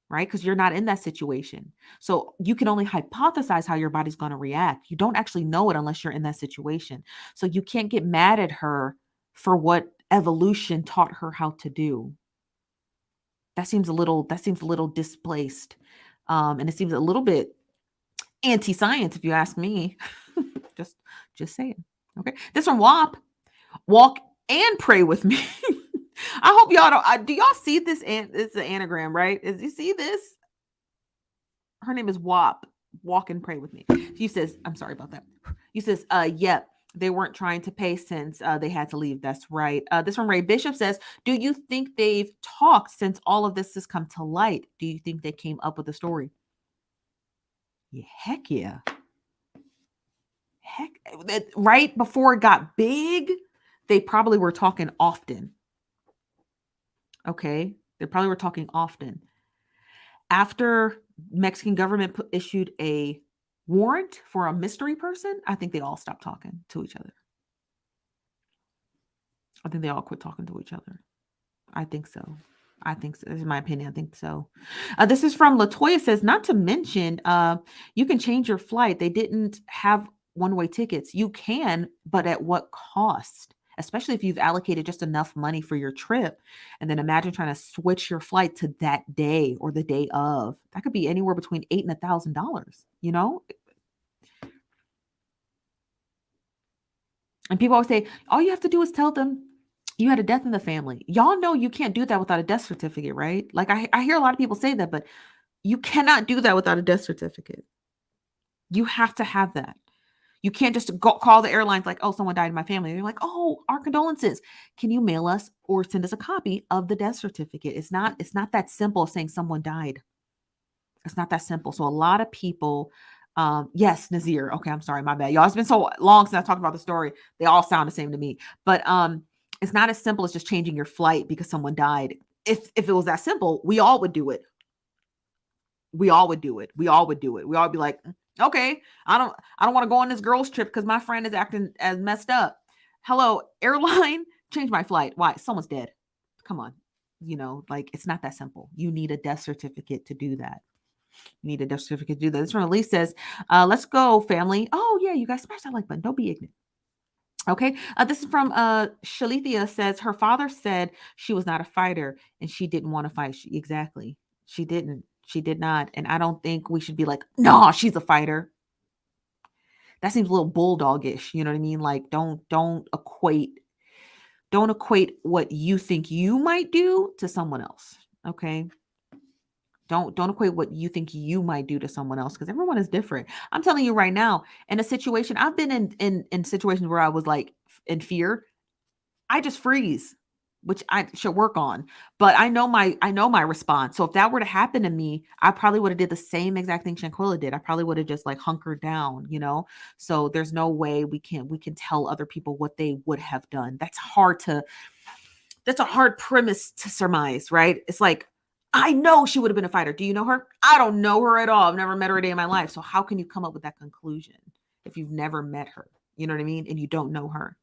right? Because you're not in that situation. So you can only hypothesize how your body's going to react. You don't actually know it unless you're in that situation. So you can't get mad at her for what evolution taught her how to do. That seems a little displaced. And it seems a little bit anti-science, if you ask me. just just saying. Okay. This from WAP. Walk and pray with me. I hope y'all don't. Do y'all see this? It's an anagram, right? Is you see this? Her name is WAP. Walk and pray with me. She says, I'm sorry about that. He says, yep, they weren't trying to pay since they had to leave. That's right. This from Ray Bishop says, do you think they've talked since all of this has come to light? Do you think they came up with a story? Yeah, heck yeah. Heck, right before it got big, they probably were talking often. Okay. They probably were talking often. After Mexican government issued a warrant for a mystery person, I think they all stopped talking to each other. I think they all quit talking to each other. I think so. I think so. This is my opinion. I think so. This is from Latoya says, not to mention, you can change your flight. They didn't have one-way tickets. You can, but at what cost? Especially if you've allocated just enough money for your trip. And then imagine trying to switch your flight to that day or the day of. That could be anywhere between $8,000 and $1,000, you know? And people always say, all you have to do is tell them you had a death in the family. Y'all know you can't do that without a death certificate, right? Like I hear a lot of people say that, but you cannot do that without a death certificate. You have to have that. You can't just go call the airlines like, oh, someone died in my family. They're like, oh, our condolences. Can you mail us or send us a copy of the death certificate? It's not that simple as saying someone died. It's not that simple. So a lot of people, yes, Nazir. Okay, I'm sorry, my bad. Y'all, it's been so long since I talked about the story. They all sound the same to me. But it's not as simple as just changing your flight because someone died. If it was that simple, we all would do it. We all would do it. We all would do it. We all be like, okay, I don't want to go on this girl's trip because my friend is acting as messed up. Hello, airline, change my flight. Why? Someone's dead. Come on. Like it's not that simple. You need a death certificate to do that. You need a death certificate to do that. This one Elise says, let's go, family. Oh, yeah, you guys smash that like button. Don't be ignorant. Okay. This is from Shalithia says her father said she was not a fighter and she didn't want to fight. Exactly. She didn't. She did not. And I don't think we should be like, no, she's a fighter. That seems a little bulldogish. You know what I mean? Like don't equate what you think you might do to someone else. Okay. Don't equate what you think you might do to someone else because everyone is different. I'm telling you right now, in a situation, I've been in situations where I was like in fear. I just freeze, which I should work on. But I know my response. So if that were to happen to me, I probably would have did the same exact thing Shanquella did. I probably would have just like hunkered down, So there's no way we can tell other people what they would have done. That's a hard premise to surmise, right? It's like, I know she would have been a fighter. Do you know her? I don't know her at all. I've never met her a day in my life. So how can you come up with that conclusion if you've never met her? You know what I mean? And you don't know her.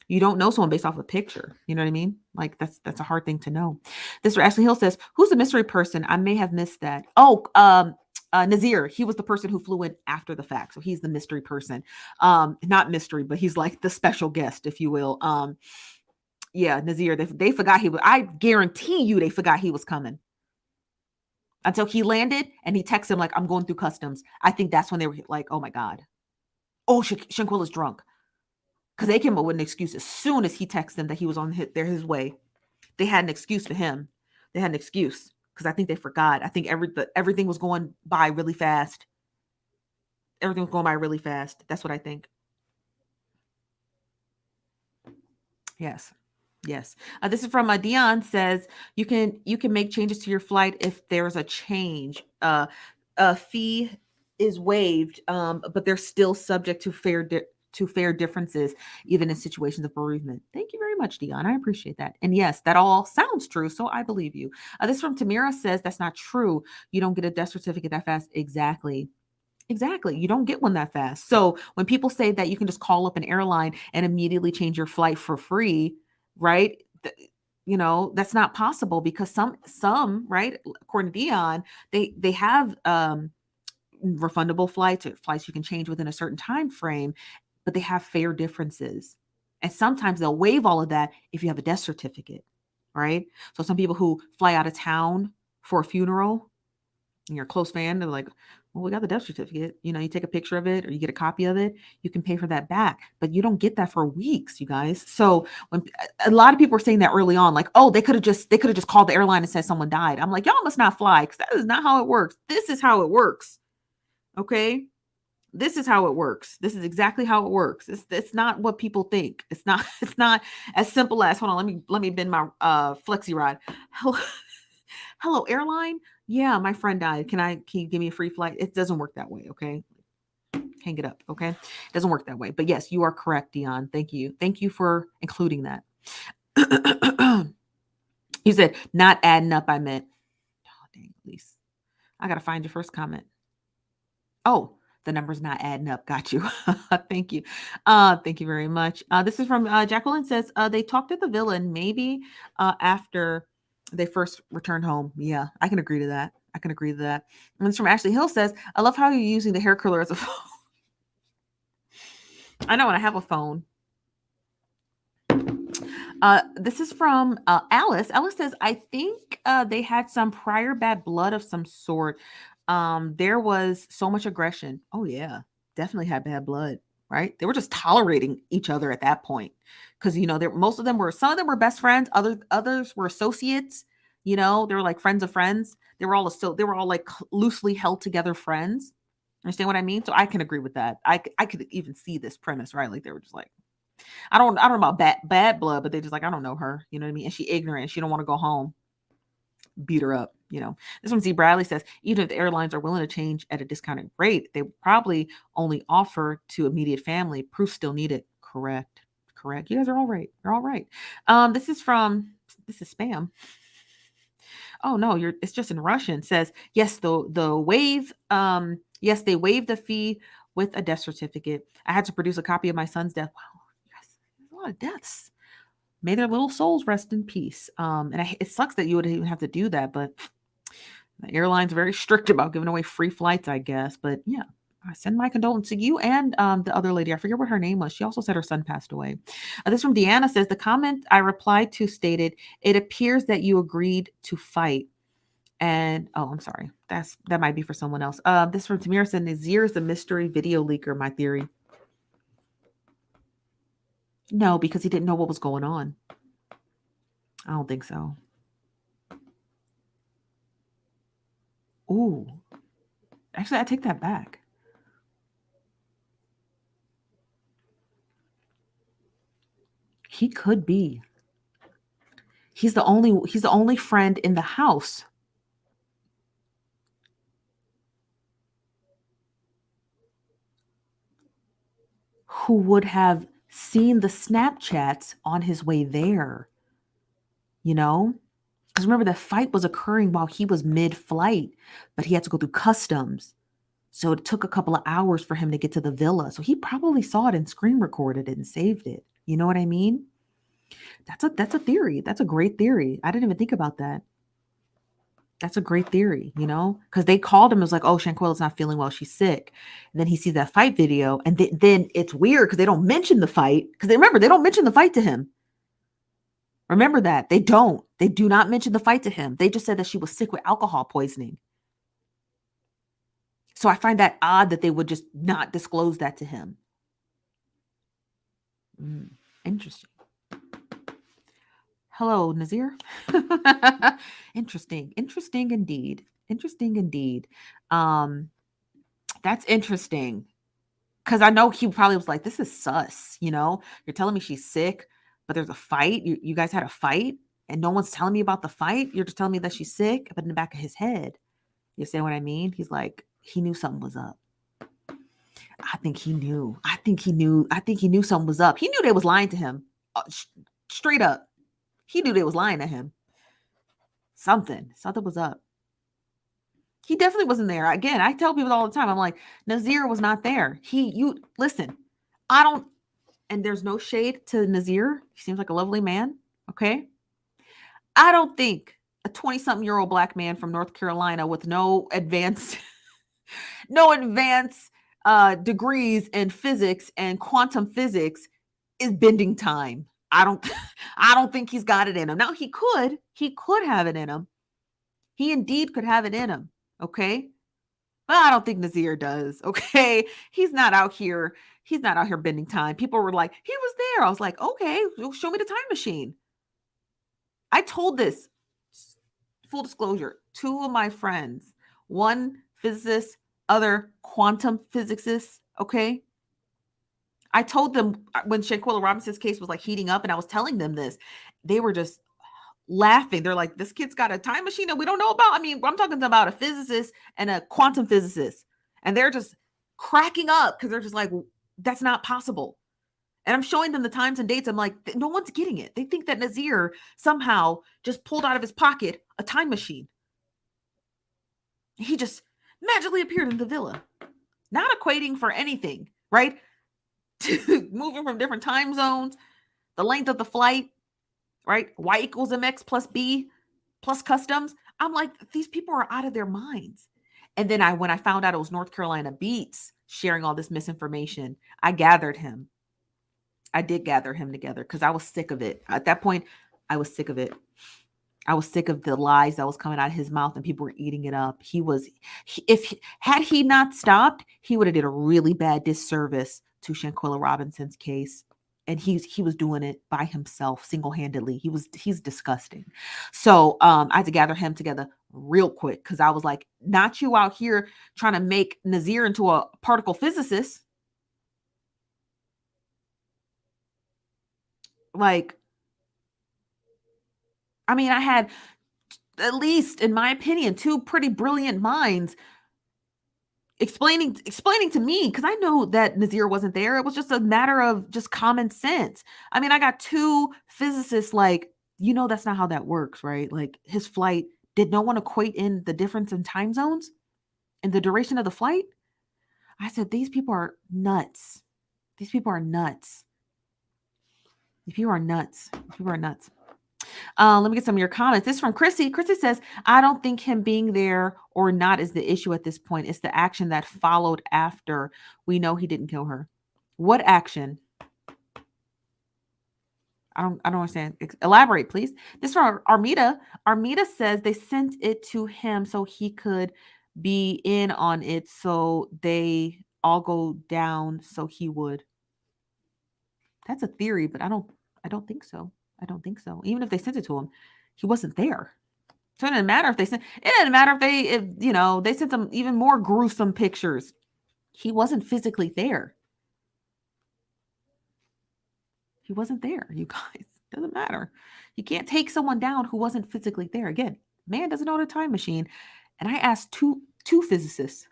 You don't know someone based off a picture. You know what I mean? Like that's a hard thing to know. This Ashley Hill says, who's the mystery person? I may have missed that. Oh, Nazir. He was the person who flew in after the fact. So he's the mystery person. Not mystery, but he's like the special guest, if you will. Yeah, Nazir, they forgot he was. I guarantee you they forgot he was coming until he landed and he texted him like, I'm going through customs. I think that's when they were like, oh my God. Oh, Shanquella's drunk. Because they came up with an excuse as soon as he texted them that he was on his way. They had an excuse for him. They had an excuse because I think they forgot. I think everything was going by really fast. Everything was going by really fast. That's what I think. Yes. Yes. This is from Dion says you can make changes to your flight if there's a change. A fee is waived, but they're still subject to fair differences, even in situations of bereavement. Thank you very much, Dion. I appreciate that. And yes, that all sounds true, so I believe you. This from Tamira says that's not true. You don't get a death certificate that fast. Exactly. Exactly. You don't get one that fast. So when people say that you can just call up an airline and immediately change your flight for free, right? That's not possible because some, right, according to Dion, they have refundable flights or flights you can change within a certain time frame, but they have fare differences. And sometimes they'll waive all of that if you have a death certificate, right? So some people who fly out of town for a funeral, and you're a close fan, they're like, well, we got the death certificate. You take a picture of it or you get a copy of it, you can pay for that back. But you don't get that for weeks, you guys. So when a lot of people were saying that early on, like, oh, they could have just called the airline and said someone died. I'm like, y'all must not fly because that is not how it works. This is how it works. Okay. This is how it works. This is exactly how it works. It's not what people think. It's not, it's not as simple as, hold on, let me bend my flexi rod. Hello, airline. Yeah, my friend died. Can you give me a free flight? It doesn't work that way. Okay. Hang it up. Okay. It doesn't work that way. But yes, you are correct, Dion. Thank you. Thank you for including that. You said not adding up. I meant, oh, dang, please. I got to find your first comment. Oh, the number's not adding up. Got you. Thank you. Thank you very much. This is from Jacqueline says they talked at the villa and maybe after they first returned home. Yeah, I can agree to that. I can agree to that. And this from Ashley Hill says, I love how you're using the hair curler as a phone. I know when I have a phone. This is from Alice. Alice says, I think they had some prior bad blood of some sort. There was so much aggression. Oh, yeah, definitely had bad blood, right? They were just tolerating each other at that point. Because, most of them were, some of them were best friends, others were associates, they were like friends of friends. They were all like loosely held together friends. Understand what I mean? So I can agree with that. I could even see this premise, right? Like they were just like, I don't know about bad blood, but they just like, I don't know her. You know what I mean? And she ignorant. She don't want to go home. Beat her up. This one, Z Bradley says, even if the airlines are willing to change at a discounted rate, they probably only offer to immediate family. Proof still needed. Correct. Correct. You guys are all right. You're all right. This is spam. Oh no, it's just in Russian. It says, yes, the waive, yes, they waived the fee with a death certificate. I had to produce a copy of my son's death. Wow, yes, there's a lot of deaths. May their little souls rest in peace. It sucks that you would even have to do that, but the airline's very strict about giving away free flights, I guess. But yeah, I send my condolences to you and the other lady. I forget what her name was. She also said her son passed away. This from Deanna says, the comment I replied to stated, it appears that you agreed to fight. And I'm sorry, that might be for someone else. This from Tamir said, Nazir is the mystery video leaker. My theory. No, because he didn't know what was going on. I don't think so. Ooh, actually, I take that back. He could be. He's the only friend in the house. Who would have seen the Snapchats on his way there, Because remember, the fight was occurring while he was mid-flight, but he had to go through customs. So it took a couple of hours for him to get to the villa. So he probably saw it and screen recorded it and saved it. You know what I mean? That's a theory. That's a great theory. I didn't even think about that. That's a great theory, because they called him. It was like, oh, Shanquella's not feeling well. She's sick. And then he sees that fight video. And then it's weird because they don't mention the fight. Because they don't mention the fight to him. Remember that. They don't. They do not mention the fight to him. They just said that she was sick with alcohol poisoning. So I find that odd that they would just not disclose that to him. Interesting. Hello, Nazir. Interesting indeed. That's interesting because I know he probably was like, this is sus. You're telling me she's sick, but there's a fight. You guys had a fight and no one's telling me about the fight. You're just telling me that she's sick. But in the back of his head, you understand what I mean? He's like, he knew something was up. I think he knew. I think he knew something was up. He knew they was lying to him. Straight up. He knew they was lying to him. Something was up. He definitely wasn't there. Again, I tell people all the time, I'm like, Nazir was not there. Listen, and there's no shade to Nazir. He seems like a lovely man. Okay. I don't think a 20-something-year-old black man from North Carolina with no advanced degrees in physics and quantum physics is bending time. I don't think he's got it in him. Now he could have it in him. He indeed could have it in him. Okay. But I don't think Nazir does. Okay. He's not out here bending time. People were like, he was there. I was like, okay, show me the time machine. I told this, full disclosure, two of my friends, one physicist, other quantum physicist. Okay. I told them when Shanquella Robinson's case was like heating up and I was telling them this, they were just laughing. They're like, this kid's got a time machine that we don't know about. I mean, I'm talking about a physicist and a quantum physicist, and they're just cracking up because they're just like, that's not possible. And I'm showing them the times and dates. I'm like, no one's getting it. They think that Nazir somehow just pulled out of his pocket a time machine. He just magically appeared in the villa, not equating for anything, right? Moving from different time zones, the length of the flight, right? Y equals mx plus b plus customs. I'm like, these people are out of their minds. And then when I found out it was North Carolina Beats sharing all this misinformation, I gathered him. I did gather him together because I was sick of it. At that point, I was sick of it. I was sick of the lies that was coming out of his mouth and people were eating it up. Had he not stopped, he would have did a really bad disservice to Shanquella Robinson's case. And he was doing it by himself, single-handedly. He's disgusting. So I had to gather him together real quick because I was like, not you out here trying to make Nazir into a particle physicist. Like, I mean, I had, at least in my opinion, two pretty brilliant minds explaining to me, because I know that Nazir wasn't there. It was just a matter of just common sense. I mean, I got two physicists like, that's not how that works, right? Like his flight, did no one equate in the difference in time zones and the duration of the flight? I said, these people are nuts. These people are nuts. These people are nuts. These people are nuts. Let me get some of your comments. This is from Chrissy. Chrissy says, I don't think him being there or not is the issue at this point. It's the action that followed after. We know he didn't kill her. What action? I don't understand. Elaborate, please. This is from Armida. Armida says they sent it to him so he could be in on it. So they all go down so he would. That's a theory, but I don't think so. I don't think so. Even if they sent it to him, he wasn't there. So it didn't matter if they sent. It didn't matter if they sent them even more gruesome pictures. He wasn't physically there. He wasn't there, you guys. Doesn't matter. You can't take someone down who wasn't physically there. Again, man doesn't own a time machine. And I asked two physicists.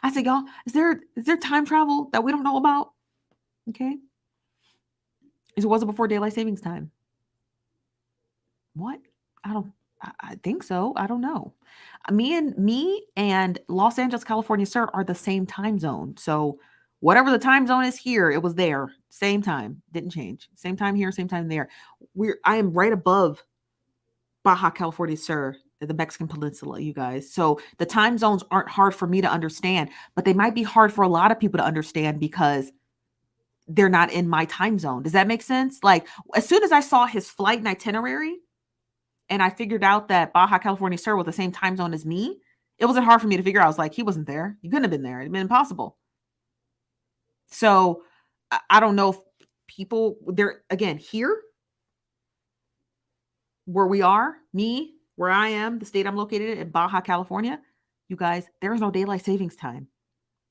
I said, y'all, is there time travel that we don't know about? Okay. It wasn't before daylight savings time. What? I think so. I don't know. Me and Los Angeles, California, sir, are the same time zone. So whatever the time zone is here, it was there. Same time. Didn't change. Same time here, same time there. I am right above Baja California, sir, the Mexican Peninsula, you guys. So the time zones aren't hard for me to understand, but they might be hard for a lot of people to understand because they're not in my time zone. Does that make sense? Like, as soon as I saw his flight and itinerary and I figured out that Baja California, sir, was the same time zone as me, it wasn't hard for me to figure out. I was like, he wasn't there. He couldn't have been there. It'd been impossible. So I don't know if people there, again, here where we are, where I am, the state I'm located in Baja California, you guys, there is no daylight savings time.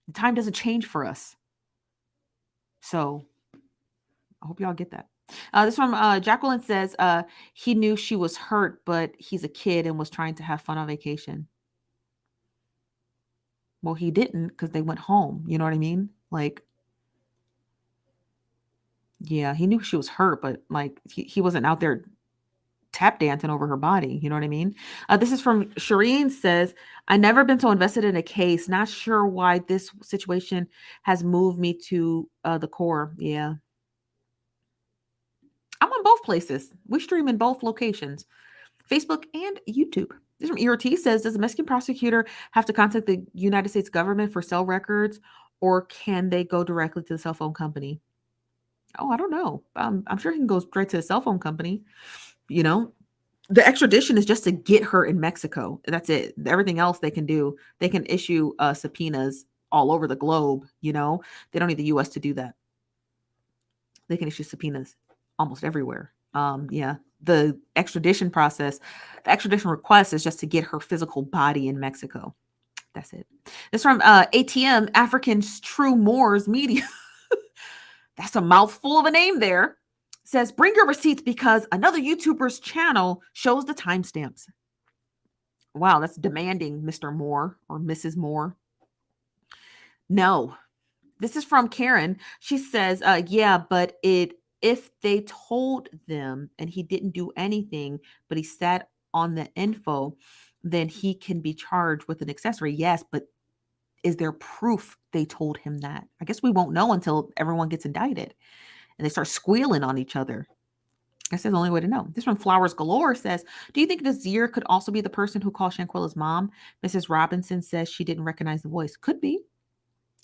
The time doesn't change for us. So I hope y'all get that. This from Jacqueline says he knew she was hurt, but he's a kid and was trying to have fun on vacation. Well, he didn't because they went home. You know what I mean? Like, yeah, he knew she was hurt, but like he wasn't out there tap dancing over her body. You know what I mean? This is from Shireen says, I never been so invested in a case. Not sure why this situation has moved me to the core. Yeah. I'm on both places. We stream in both locations, Facebook and YouTube. This from ERT says, does the Mexican prosecutor have to contact the United States government for cell records, or can they go directly to the cell phone company? Oh, I don't know. I'm sure he can go straight to the cell phone company. You know, the extradition is just to get her in Mexico. That's it. Everything else they can do, they can issue subpoenas all over the globe. You know, they don't need the U.S. to do that. They can issue subpoenas almost everywhere. Yeah, the extradition process, the extradition request is just to get her physical body in Mexico. That's it. This from ATM, African's True Moors Media. That's a mouthful of a name there. Says, bring your receipts because another YouTuber's channel shows the timestamps. Wow, that's demanding, Mr. Moore or Mrs. Moore. No, this is from Karen. She says, yeah, but if they told them and he didn't do anything, but he sat on the info, then he can be charged with an accessory. Yes, but is there proof they told him that? I guess we won't know until everyone gets indicted and they start squealing on each other. That's the only way to know. This one, Flowers Galore, says, do you think Nazir could also be the person who called Shanquella's mom? Mrs. Robinson says she didn't recognize the voice. Could be.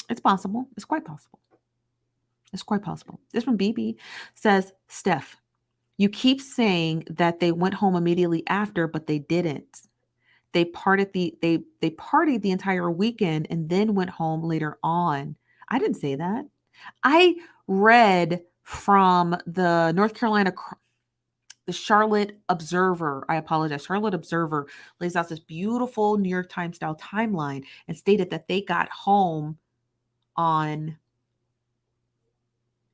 It's possible. It's quite possible. It's quite possible. This from BB says, Steph, you keep saying that they went home immediately after, but they didn't. They partied they partied the entire weekend and then went home later on. I didn't say that. I read from the North Carolina, the Charlotte Observer. I apologize. Charlotte Observer lays out this beautiful New York Times style timeline and stated that they got home on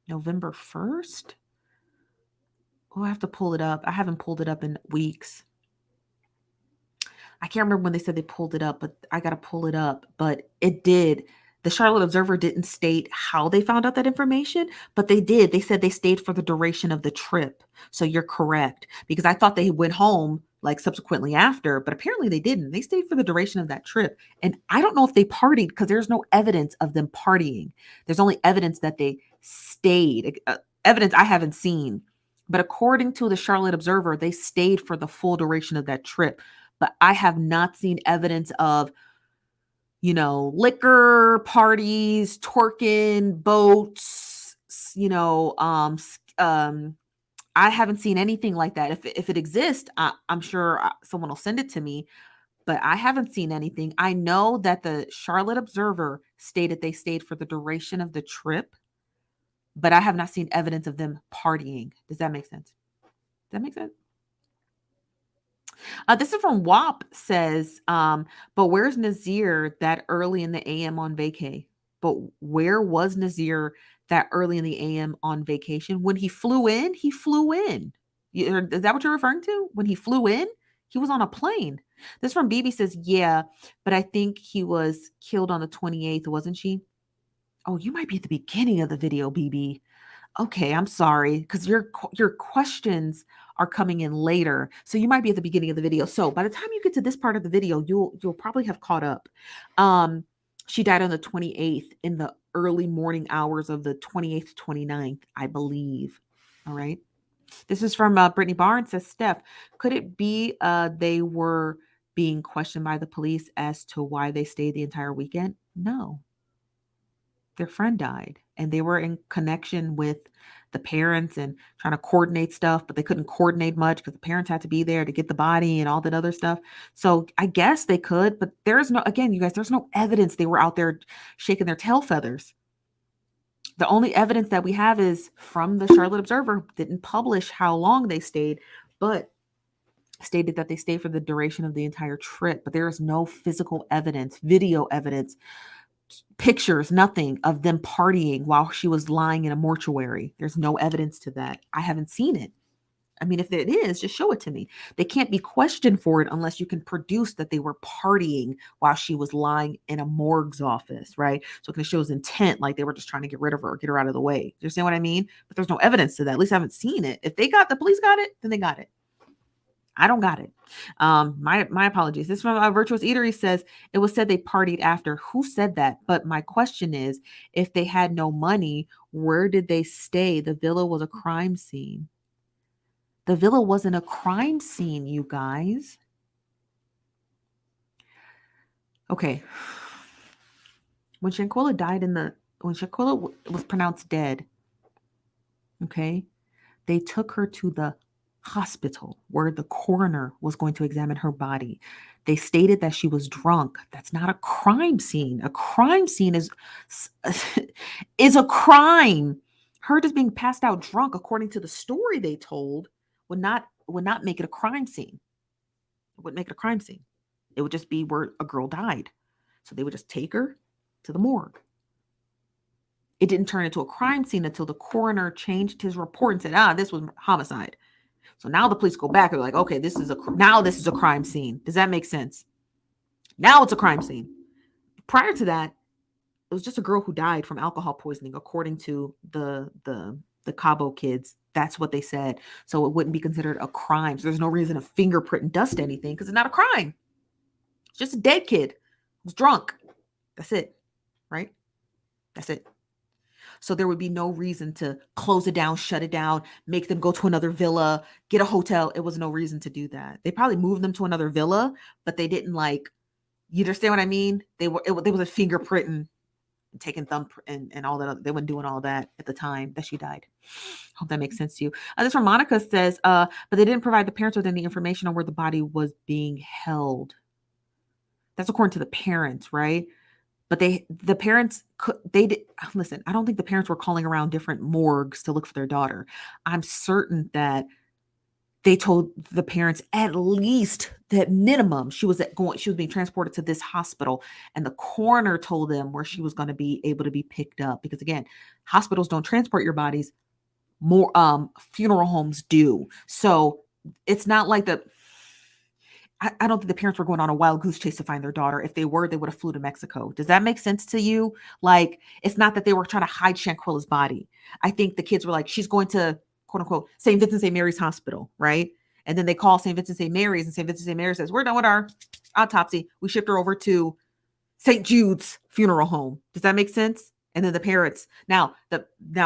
November 1st. Oh, I have to pull it up. I haven't pulled it up in weeks. I can't remember when they said they pulled it up, but I got to pull it up. But it did. The Charlotte Observer didn't state how they found out that information, but they did. They said they stayed for the duration of the trip. So you're correct, because I thought they went home like subsequently after, but apparently they didn't. They stayed for the duration of that trip. And I don't know if they partied because there's no evidence of them partying. There's only evidence that they stayed, evidence I haven't seen. But according to the Charlotte Observer, they stayed for the full duration of that trip. But I have not seen evidence of, liquor, parties, twerking, boats, I haven't seen anything like that. If it exists, I'm sure someone will send it to me, but I haven't seen anything. I know that the Charlotte Observer stated they stayed for the duration of the trip, but I have not seen evidence of them partying. Does that make sense? Does that make sense? This is from WAP says, but where's Nazir that early in the AM on vacay? But where was Nazir that early in the AM on vacation? When he flew in, he flew in. Is that what you're referring to? When he flew in, he was on a plane. This from BB says, yeah, but I think he was killed on the 28th, wasn't she? Oh, you might be at the beginning of the video, BB. Okay, I'm sorry, because your questions are coming in later, so you might be at the beginning of the video. So by the time you get to this part of the video, you'll probably have caught up. She died on the 28th in the early morning hours of the 28th, 29th, I believe. All right. This is from Brittany Barnes. Says, Steph, could it be they were being questioned by the police as to why they stayed the entire weekend? No. Their friend died and they were in connection with the parents and trying to coordinate stuff, but they couldn't coordinate much because the parents had to be there to get the body and all that other stuff. So I guess they could, but there's no, again, you guys, there's no evidence they were out there shaking their tail feathers. The only evidence that we have is from the Charlotte Observer. Didn't publish how long they stayed, but stated that they stayed for the duration of the entire trip. But there is no physical evidence, video evidence pictures, nothing of them partying while she was lying in a mortuary. There's no evidence to that. I haven't seen it. I mean, if it is, just show it to me. They can't be questioned for it unless you can produce that they were partying while she was lying in a morgue's office, right? So it can show his intent, like they were just trying to get rid of her, get her out of the way. Do you understand what I mean? But there's no evidence to that. At least I haven't seen it. If the police got it, then they got it. I don't got it. My apologies. This from Virtuous Eatery says it was said they partied after. Who said that? But my question is, if they had no money, where did they stay? The villa was a crime scene. The villa wasn't a crime scene, you guys. Okay. When Shanquella was pronounced dead, okay, they took her to the hospital where the coroner was going to examine her body. They stated that she was drunk. That's not a crime scene. A crime scene is a crime. Her just being passed out drunk, according to the story they told, would not make it a crime scene. It wouldn't make it a crime scene. It would just be where a girl died. So they would just take her to the morgue. It didn't turn into a crime scene until the coroner changed his report and said, this was homicide. So now the police go back and they're like, okay, this is a crime scene. Does that make sense? Now it's a crime scene. Prior to that, it was just a girl who died from alcohol poisoning, according to the Cabo kids. That's what they said. So it wouldn't be considered a crime. So there's no reason to fingerprint and dust anything because it's not a crime. It's just a dead kid who's drunk. That's it, right? That's it. So there would be no reason to close it down, shut it down, make them go to another villa, get a hotel. It was no reason to do that. They probably moved them to another villa, but they didn't you understand what I mean? They was a fingerprint and taking thumb and all that. They weren't doing all that at the time that she died. Hope that makes sense to you. This from Monica says, but they didn't provide the parents with any information on where the body was being held. That's according to the parents, right? But the parents did listen. I don't think the parents were calling around different morgues to look for their daughter. I'm certain that they told the parents at least that minimum she was being transported to this hospital, and the coroner told them where she was going to be able to be picked up. Because again, hospitals don't transport your bodies. More funeral homes do. So it's not like I don't think the parents were going on a wild goose chase to find their daughter. If they were, they would have flew to Mexico. Does that make sense to you? It's not that they were trying to hide Shanquella's body. I think the kids were like, she's going to, quote unquote, St. Vincent St. Mary's Hospital, right? And then they call St. Vincent St. Mary's, and St. Vincent St. Mary says, we're done with our autopsy. We shipped her over to St. Jude's funeral home. Does that make sense? And then the parents, now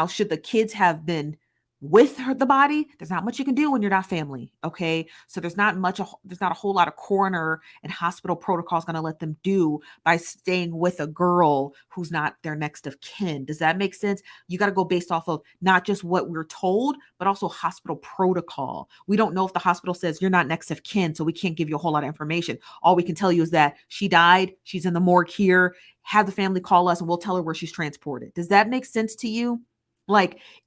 should the kids have been with the body, there's not much you can do when you're not family. Okay. So there's not a whole lot of coroner and hospital protocols going to let them do by staying with a girl who's not their next of kin. Does that make sense? You got to go based off of not just what we're told, but also hospital protocol. We don't know if the hospital says you're not next of kin, so we can't give you a whole lot of information. All we can tell you is that she died. She's in the morgue here. Have the family call us and we'll tell her where she's transported. Does that make sense to you?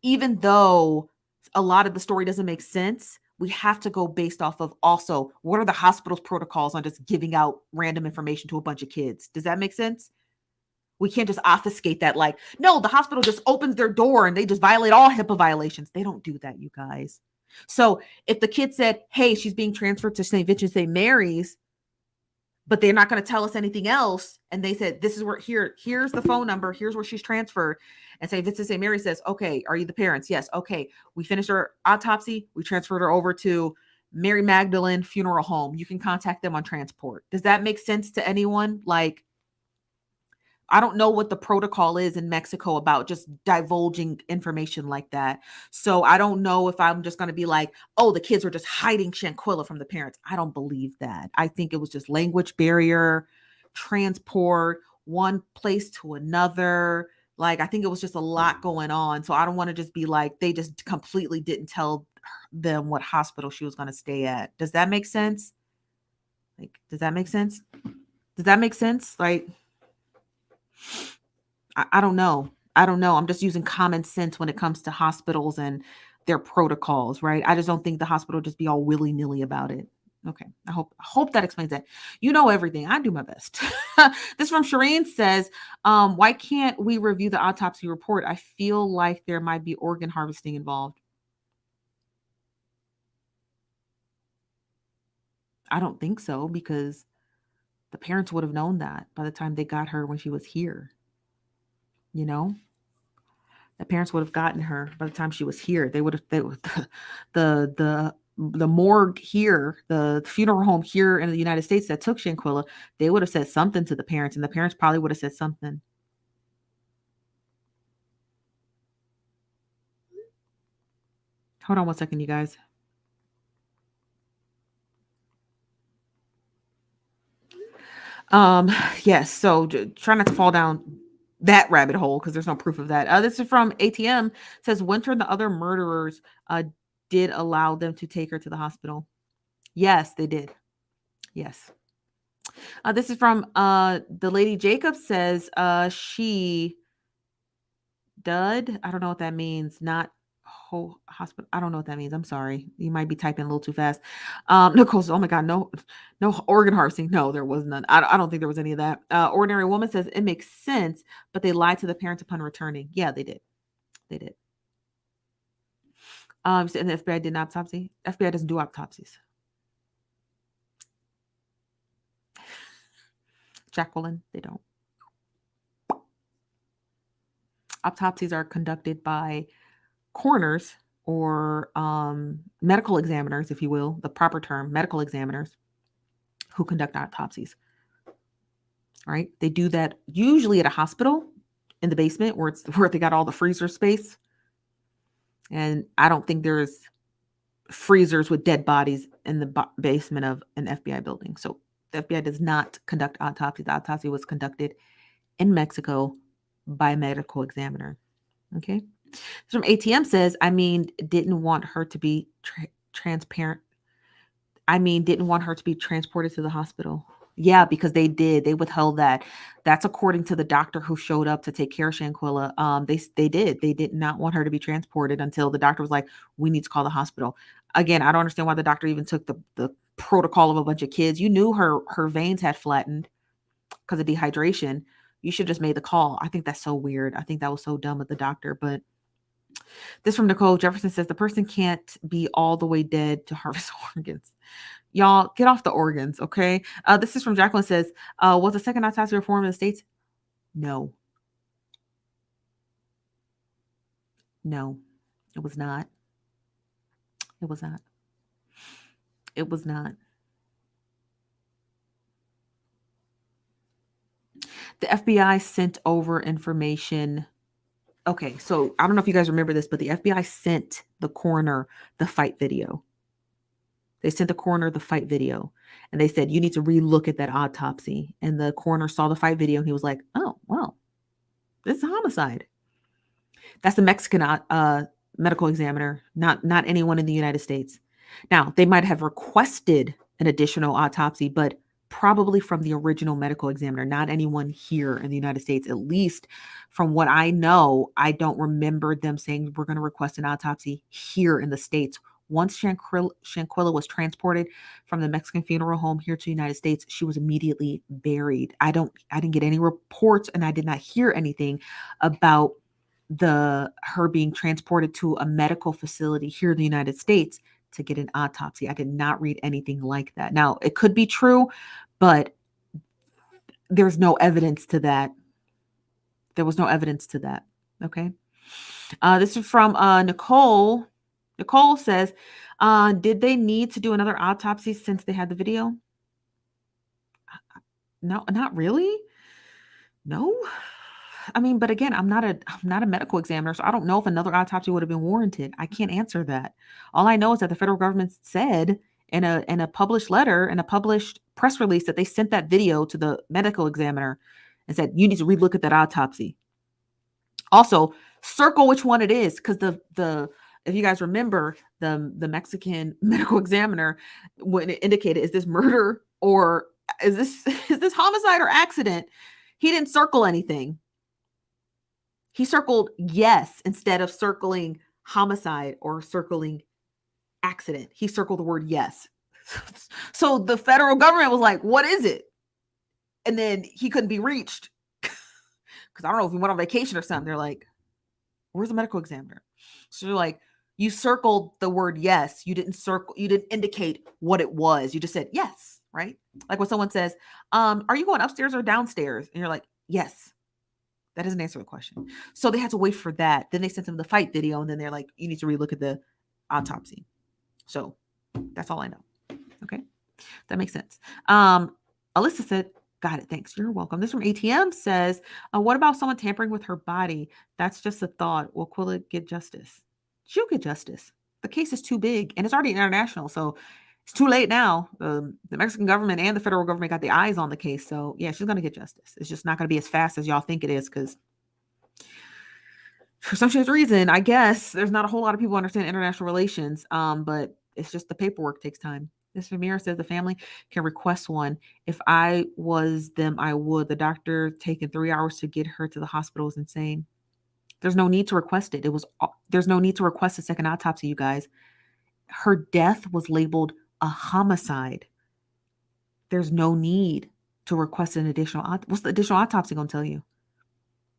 Even though a lot of the story doesn't make sense, we have to go based off of also what are the hospital's protocols on just giving out random information to a bunch of kids. Does that make sense? We can't just obfuscate that no, the hospital just opens their door and they just violate all HIPAA violations. They don't do that, you guys. So if the kid said, hey, she's being transferred to St. Vincent St. Mary's, but they're not going to tell us anything else. And they said, this is where, here's the phone number. Here's where she's transferred. And St. Vincent St. Mary says, okay, are you the parents? Yes. Okay. We finished her autopsy. We transferred her over to Mary Magdalene Funeral Home. You can contact them on transport. Does that make sense to anyone? I don't know what the protocol is in Mexico about just divulging information like that. So I don't know if I'm just going to be oh, the kids were just hiding Shanquella from the parents. I don't believe that. I think it was just language barrier, transport, one place to another. I think it was just a lot going on. So I don't want to just be they just completely didn't tell them what hospital she was going to stay at. Does that make sense? Does that make sense? Does that make sense? I don't know. I'm just using common sense when it comes to hospitals and their protocols, right? I just don't think the hospital just be all willy-nilly about it. Okay. I hope that explains that. You know everything. I do my best. This from Shireen says, why can't we review the autopsy report? I feel like there might be organ harvesting involved. I don't think so, because the parents would have known that by the time they got her when she was here. You know, the parents would have gotten her by the time she was here. The morgue here, the funeral home here in the United States that took Shanquella, they would have said something to the parents, and the parents probably would have said something. Hold on one second, you guys. Um, yes. So try not to fall down that rabbit hole because there's no proof of that. This is from ATM. It says Winter and the other murderers did allow them to take her to the hospital. Yes, they did. Yes. This is from the lady Jacob says she dud. I don't know what that means. Not whole hospital. I don't know what that means. I'm sorry. You might be typing a little too fast. Nicole says, oh my God, no organ harvesting. No, there was none. I don't think there was any of that. Ordinary Woman says it makes sense, but they lied to the parents upon returning. Yeah, they did. They did. And the FBI did an autopsy. FBI doesn't do autopsies. Jacqueline, they don't. Autopsies are conducted by coroners or medical examiners, if you will, the proper term, medical examiners who conduct autopsies. Right? They do that usually at a hospital in the basement where they got all the freezer space. And I don't think there's freezers with dead bodies in the basement of an FBI building. So the FBI does not conduct autopsies. The autopsy was conducted in Mexico by a medical examiner. Okay. From ATM says, didn't want her to be transparent. Didn't want her to be transported to the hospital. Yeah, because they did. They withheld that. That's according to the doctor who showed up to take care of Shanquella. They did. They did not want her to be transported until the doctor was like, we need to call the hospital. Again, I don't understand why the doctor even took the protocol of a bunch of kids. You knew her veins had flattened because of dehydration. You should just made the call. I think that's so weird. I think that was so dumb of the doctor. But this from Nicole Jefferson says the person can't be all the way dead to harvest organs. Y'all get off the organs, okay? This is from Jacqueline says, was the second autopsy reform in the States? No. No, it was not. It was not. It was not. The FBI sent over information. Okay, so I don't know if you guys remember this, but the FBI sent the coroner the fight video. They sent the coroner the fight video, and they said, you need to relook at that autopsy. And the coroner saw the fight video, and he was like, oh, well, this is a homicide. That's the Mexican medical examiner, not anyone in the United States. Now, they might have requested an additional autopsy, but probably from the original medical examiner, not anyone here in the United States. At least from what I know, I don't remember them saying we're going to request an autopsy here in the States. Once Shanquella was transported from the Mexican funeral home here to the United States, she was immediately buried. I didn't get any reports, and I did not hear anything about her being transported to a medical facility here in the United States to get an autopsy. I did not read anything like that. Now, it could be true, but there's no evidence to that. There was no evidence to that. Okay. This is from Nicole. Nicole says, did they need to do another autopsy since they had the video? No, not really. No. But again, I'm not a medical examiner, so I don't know if another autopsy would have been warranted. I can't answer that. All I know is that the federal government said in a published letter, in a published press release, that they sent that video to the medical examiner and said, you need to relook at that autopsy. Also, circle which one it is, because the if you guys remember, the Mexican medical examiner, when it indicated, is this murder or is this homicide or accident? He didn't circle anything. He circled yes instead of circling homicide or circling accident. He circled the word yes. So the federal government was like, what is it? And then he couldn't be reached. Because I don't know if he went on vacation or something. They're like, where's the medical examiner? So you're like, you circled the word yes. You didn't indicate what it was. You just said yes, right? Like when someone says, are you going upstairs or downstairs? And you're like, yes. That doesn't answer the question. So they had to wait for that. Then they sent them the fight video, and then they're like, you need to relook at the autopsy. So that's all I know. Okay. That makes sense. Alyssa said, got it. Thanks. You're welcome. This from ATM says, what about someone tampering with her body? That's just a thought. Will Quilla get justice? She'll get justice. The case is too big and it's already international. So it's too late now. The Mexican government and the federal government got the eyes on the case. So yeah, she's going to get justice. It's just not going to be as fast as y'all think it is because for some strange reason, I guess there's not a whole lot of people who understand international relations. But it's just the paperwork takes time. This Ramira says the family can request one. If I was them, I would. The doctor taking 3 hours to get her to the hospital is insane. There's no need to request it. There's no need to request a second autopsy, you guys. Her death was labeled a homicide. There's no need to request an additional. What's the additional autopsy going to tell you?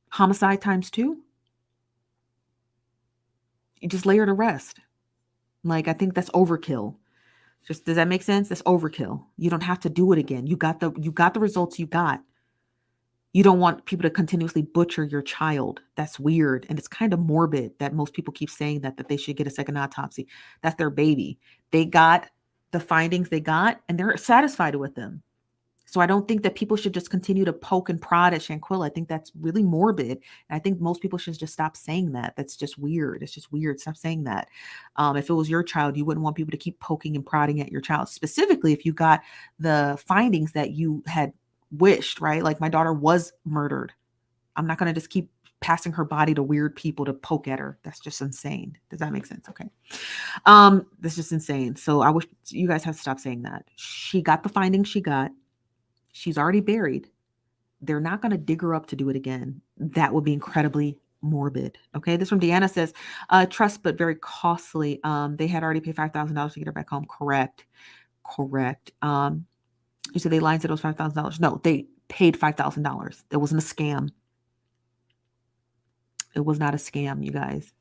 Homicide times 2? You just lay her to rest. Like, I think that's overkill. Just, does that make sense? That's overkill. You don't have to do it again. You got the results you got. You don't want people to continuously butcher your child. That's weird. And it's kind of morbid that most people keep saying that they should get a second autopsy. That's their baby. They got the findings they got and they're satisfied with them. So I don't think that people should just continue to poke and prod at Shanquella. I think that's really morbid. And I think most people should just stop saying that. That's just weird. It's just weird. Stop saying that. If it was your child, you wouldn't want people to keep poking and prodding at your child, specifically if you got the findings that you had wished, right? Like my daughter was murdered. I'm not going to just keep passing her body to weird people to poke at her. That's just insane. Does that make sense? Okay. That's just insane. So I wish you guys have to stop saying that. She got the findings she got. She's already buried. They're not going to dig her up to do it again. That would be incredibly morbid. Okay. This from Deanna says, trust, but very costly. They had already paid $5,000 to get her back home. Correct. You said they lied and said it was $5,000. No, they paid $5,000. It wasn't a scam. It was not a scam, you guys.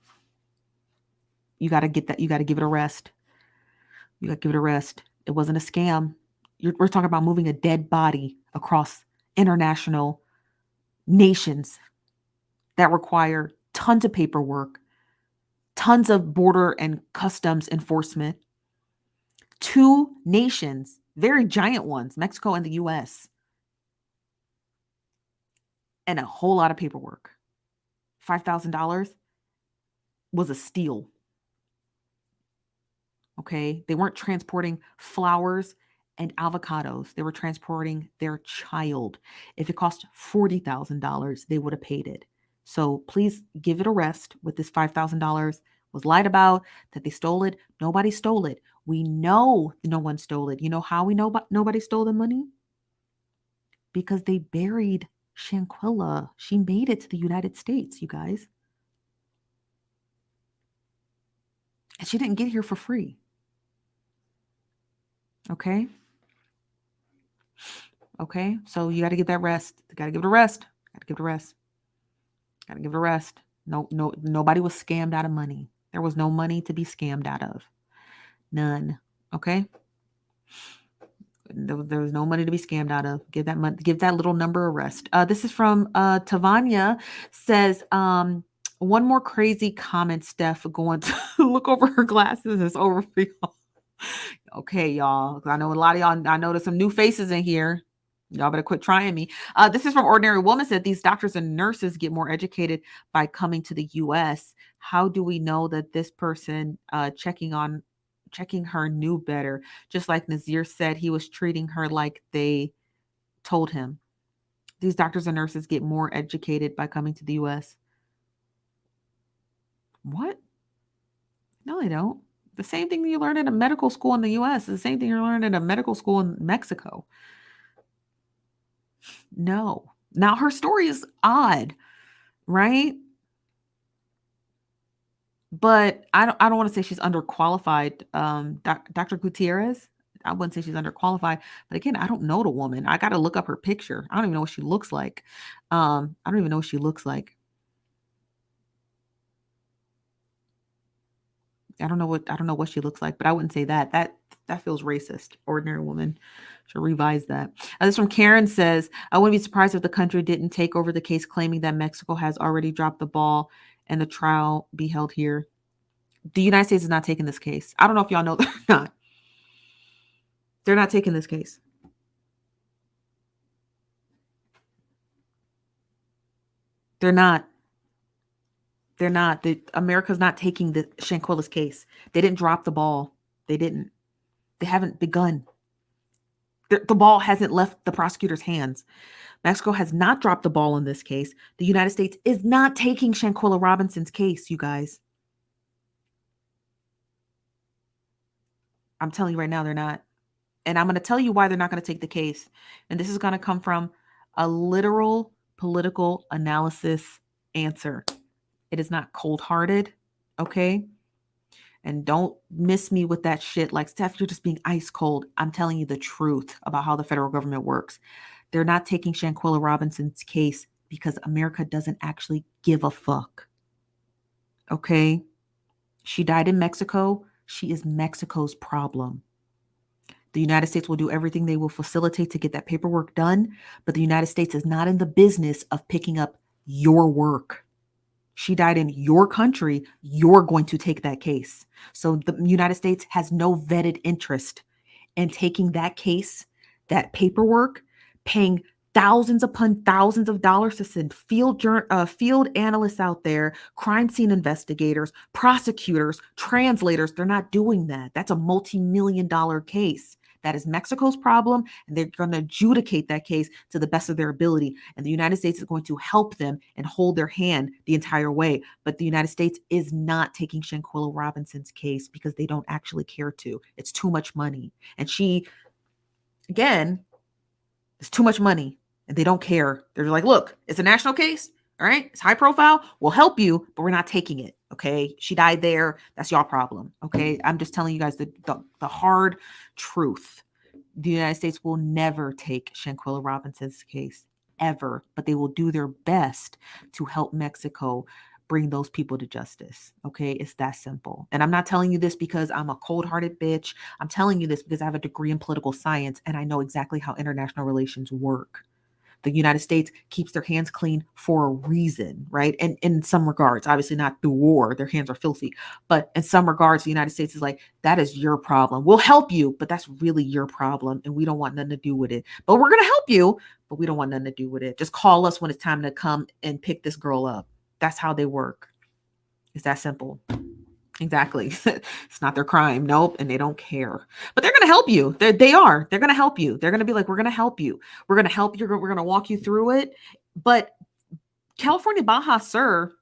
You got to get that. You got to give it a rest. You got to give it a rest. It wasn't a scam. We're talking about moving a dead body across international nations that require tons of paperwork, tons of border and customs enforcement. 2 nations, very giant ones, Mexico and the US, and a whole lot of paperwork. $5,000 was a steal. Okay. They weren't transporting flowers and avocados. They were transporting their child. If it cost $40,000, they would have paid it. So please give it a rest with this $5,000 was lied about, that they stole it. Nobody stole it. We know no one stole it. You know how we know nobody stole the money? Because they buried Shanquella. She made it to the United States, you guys. And she didn't get here for free. Okay. Okay. So you got to give that rest. You got to give it a rest. Got to give it a rest. Got to give it a rest. No, nobody was scammed out of money. There was no money to be scammed out of. None. Okay. There was no money to be scammed out of. Give that little number a rest. This is from Tavania says, one more crazy comment, Steph, going to look over her glasses. It's over for y'all. Okay, y'all. I know a lot of y'all, I know there's some new faces in here. Y'all better quit trying me. This is from Ordinary Woman said these doctors and nurses get more educated by coming to the U.S. How do we know that this person checking her knew better? Just like Nazir said, he was treating her like they told him. These doctors and nurses get more educated by coming to the U.S. What? No, they don't. The same thing you learn in a medical school in the U.S. is the same thing you learn in a medical school in Mexico. No. Now her story is odd, right? But I don't want to say she's underqualified. Dr. Gutierrez, I wouldn't say she's underqualified, but again, I don't know the woman. I got to look up her picture. I don't even know what she looks like. I don't even know what she looks like. I don't know what she looks like, but I wouldn't say that. That feels racist. Ordinary woman. Should revise that. This from Karen says, I wouldn't be surprised if the country didn't take over the case, claiming that Mexico has already dropped the ball and the trial be held here. The United States is not taking this case. I don't know if y'all know they're not. They're not taking this case. They're not. They're not. America's not taking the Shanquella's case. They didn't drop the ball. They didn't. They haven't begun. The ball hasn't left the prosecutor's hands. Mexico has not dropped the ball in this case. The United States is not taking Shanquella Robinson's case, you guys. I'm telling you right now, they're not. And I'm going to tell you why they're not going to take the case. And this is going to come from a literal political analysis answer. It is not cold-hearted, okay? And don't miss me with that shit. Like, Steph, you're just being ice cold. I'm telling you the truth about how the federal government works. They're not taking Shanquella Robinson's case because America doesn't actually give a fuck. Okay? She died in Mexico. She is Mexico's problem. The United States will do everything they will facilitate to get that paperwork done, but the United States is not in the business of picking up your work. She died in your country. You're going to take that case. So the United States has no vetted interest in taking that case, that paperwork, paying thousands upon thousands of dollars to send field analysts out there, crime scene investigators, prosecutors, translators. They're not doing that. That's a multi-million-dollar case. That is Mexico's problem, and they're going to adjudicate that case to the best of their ability. And the United States is going to help them and hold their hand the entire way. But the United States is not taking Shanquella Robinson's case because they don't actually care to. It's too much money. And she, again, it's too much money, and they don't care. They're like, look, it's a national case. All right, it's high profile. We'll help you, but we're not taking it. Okay, she died there. That's your problem. Okay, I'm just telling you guys the hard truth. The United States will never take Shanquella Robinson's case ever, but they will do their best to help Mexico bring those people to justice. Okay, it's that simple. And I'm not telling you this because I'm a cold-hearted bitch. I'm telling you this because I have a degree in political science and I know exactly how international relations work. The United States keeps their hands clean for a reason, right? And in some regards, obviously not through war, their hands are filthy. But in some regards, the United States is like, that is your problem. We'll help you, but that's really your problem. And we don't want nothing to do with it. But we're going to help you, but we don't want nothing to do with it. Just call us when it's time to come and pick this girl up. That's how they work. It's that simple. Exactly. It's not their crime. Nope. And they don't care. But they're going to help you. They are. They're going to help you. They're going to be like, we're going to help you. We're going to help you. We're going to walk you through it. But California Baja Sur,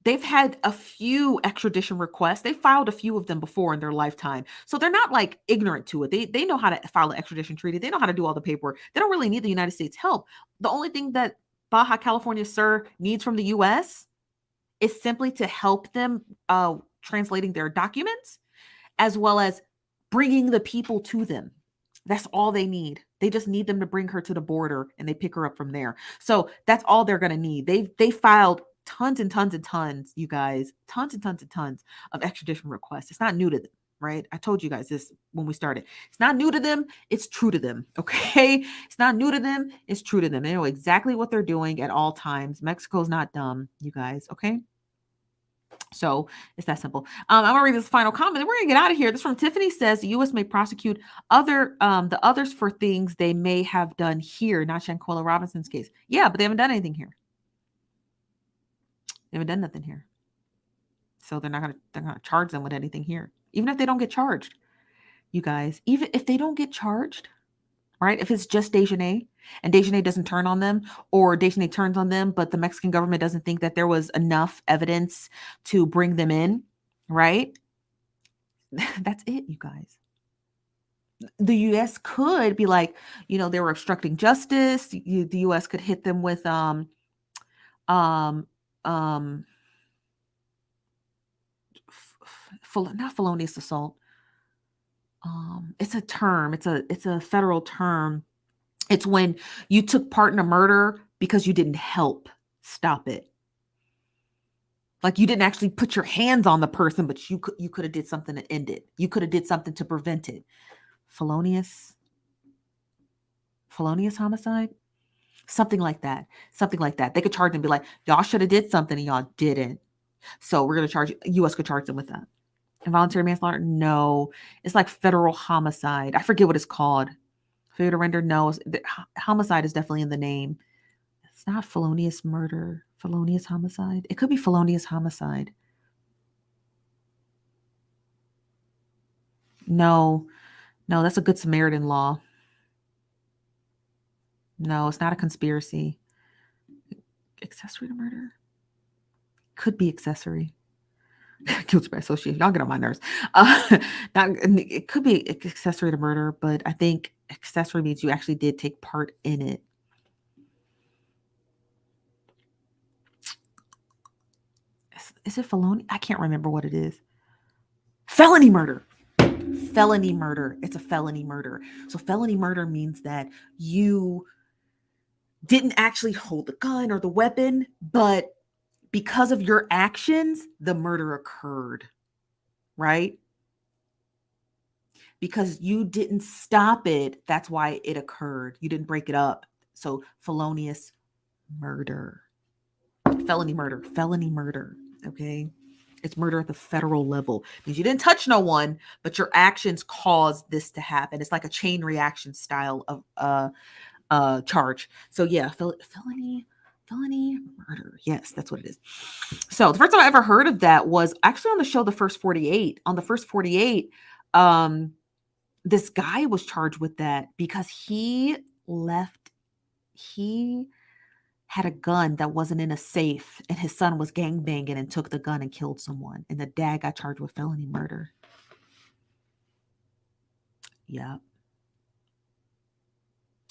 they've had a few extradition requests. They filed a few of them before in their lifetime. So they're not like ignorant to it. They know how to file an extradition treaty. They know how to do all the paperwork. They don't really need the United States help. The only thing that Baja California Sur needs from the U.S. is simply to help them translating their documents, as well as bringing the people to them. That's all they need. They just need them to bring her to the border, and they pick her up from there. So that's all they're going to need. They filed tons and tons and tons, you guys, tons and tons and tons of extradition requests. It's not new to them, right? I told you guys this when we started. It's not new to them. It's true to them. Okay. It's not new to them. It's true to them. They know exactly what they're doing at all times. Mexico's not dumb, you guys. Okay. So it's that simple. I'm gonna read this final comment and we're gonna get out of here. This from Tiffany says the U.S. may prosecute the others for things they may have done here, not Shanquella Robinson's case. Yeah, but they haven't done anything here. They haven't done nothing here. So they're not gonna charge them with anything here. Even if they don't get charged, you guys, even if they don't get charged, right? If it's just Dejanay and Dejanay doesn't turn on them, or Dejanay turns on them, but the Mexican government doesn't think that there was enough evidence to bring them in, right? That's it, you guys. The U.S. could be like, they were obstructing justice. The U.S. could hit them with not felonious assault. It's a term. It's a federal term. It's when you took part in a murder because you didn't help stop it. Like you didn't actually put your hands on the person, but you could have did something to end it. You could have did something to prevent it. Felonious homicide, something like that. Something like that. They could charge and be like, y'all should have did something and y'all didn't. So we're gonna charge U.S. could charge them with that. Involuntary manslaughter, no. It's like federal homicide. I forget what it's called. Failure to render, no. Homicide is definitely in the name. It's not felonious murder. Felonious homicide. It could be felonious homicide. No, that's a Good Samaritan law. No, it's not a conspiracy. Accessory to murder? Could be accessory. Guilty by association. Y'all get on my nerves. It could be accessory to murder, but I think accessory means you actually did take part in it. Is it felony? I can't remember what it is. Felony murder. Felony murder. It's a felony murder. So felony murder means that you didn't actually hold the gun or the weapon, but because of your actions, the murder occurred, right? Because you didn't stop it, that's why it occurred. You didn't break it up. So felonious murder. Felony murder, okay? It's murder at the federal level. Means you didn't touch no one, but your actions caused this to happen. It's like a chain reaction style of charge. So yeah, felony murder. Yes, that's what it is. So the first time I ever heard of that was actually on the show The First 48. On The First 48, this guy was charged with that because he had a gun that wasn't in a safe and his son was gangbanging and took the gun and killed someone. And the dad got charged with felony murder. Yeah.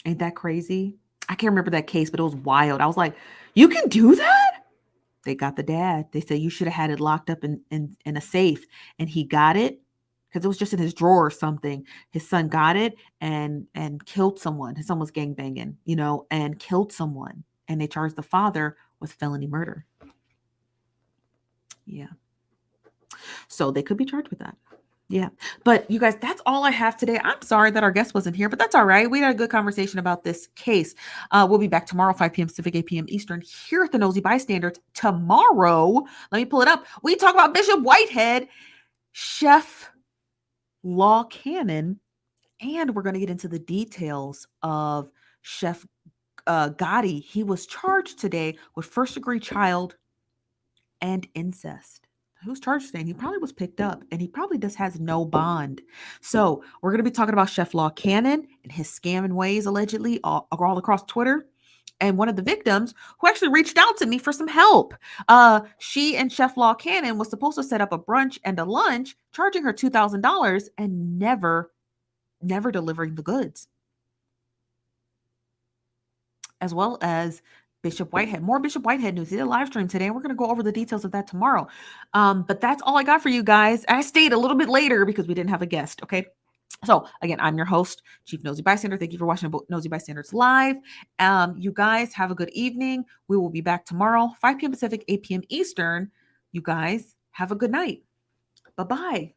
Ain't that crazy? I can't remember that case, but it was wild. I was like, you can do that? They got the dad. They said you should have had it locked up in a safe. And he got it because it was just in his drawer or something. His son got it and killed someone. His son was gangbanging, and killed someone. And they charged the father with felony murder. Yeah. So they could be charged with that. Yeah. But you guys, that's all I have today. I'm sorry that our guest wasn't here, but that's all right. We had a good conversation about this case. We'll be back tomorrow, 5 p.m. Pacific, 8 p.m. Eastern, here at the Nosy Bystanders. Tomorrow, let me pull it up. We talk about Bishop Whitehead, Chef Law Cannon, and we're going to get into the details of Chef Gotti. He was charged today with first-degree child and incest. He was charged today and he probably was picked up and he probably just has no bond. So we're going to be talking about Chef Law Cannon and his scamming ways allegedly all across Twitter. And one of the victims who actually reached out to me for some help. She and Chef Law Cannon was supposed to set up a brunch and a lunch, charging her $2,000 and never delivering the goods. As well as Bishop Whitehead. More Bishop Whitehead news. He did a live stream today, and we're going to go over the details of that tomorrow. But that's all I got for you guys. I stayed a little bit later because we didn't have a guest, okay? So, again, I'm your host, Chief Nosy Bystander. Thank you for watching Nosy Bystanders Live. You guys have a good evening. We will be back tomorrow, 5 p.m. Pacific, 8 p.m. Eastern. You guys have a good night. Bye-bye.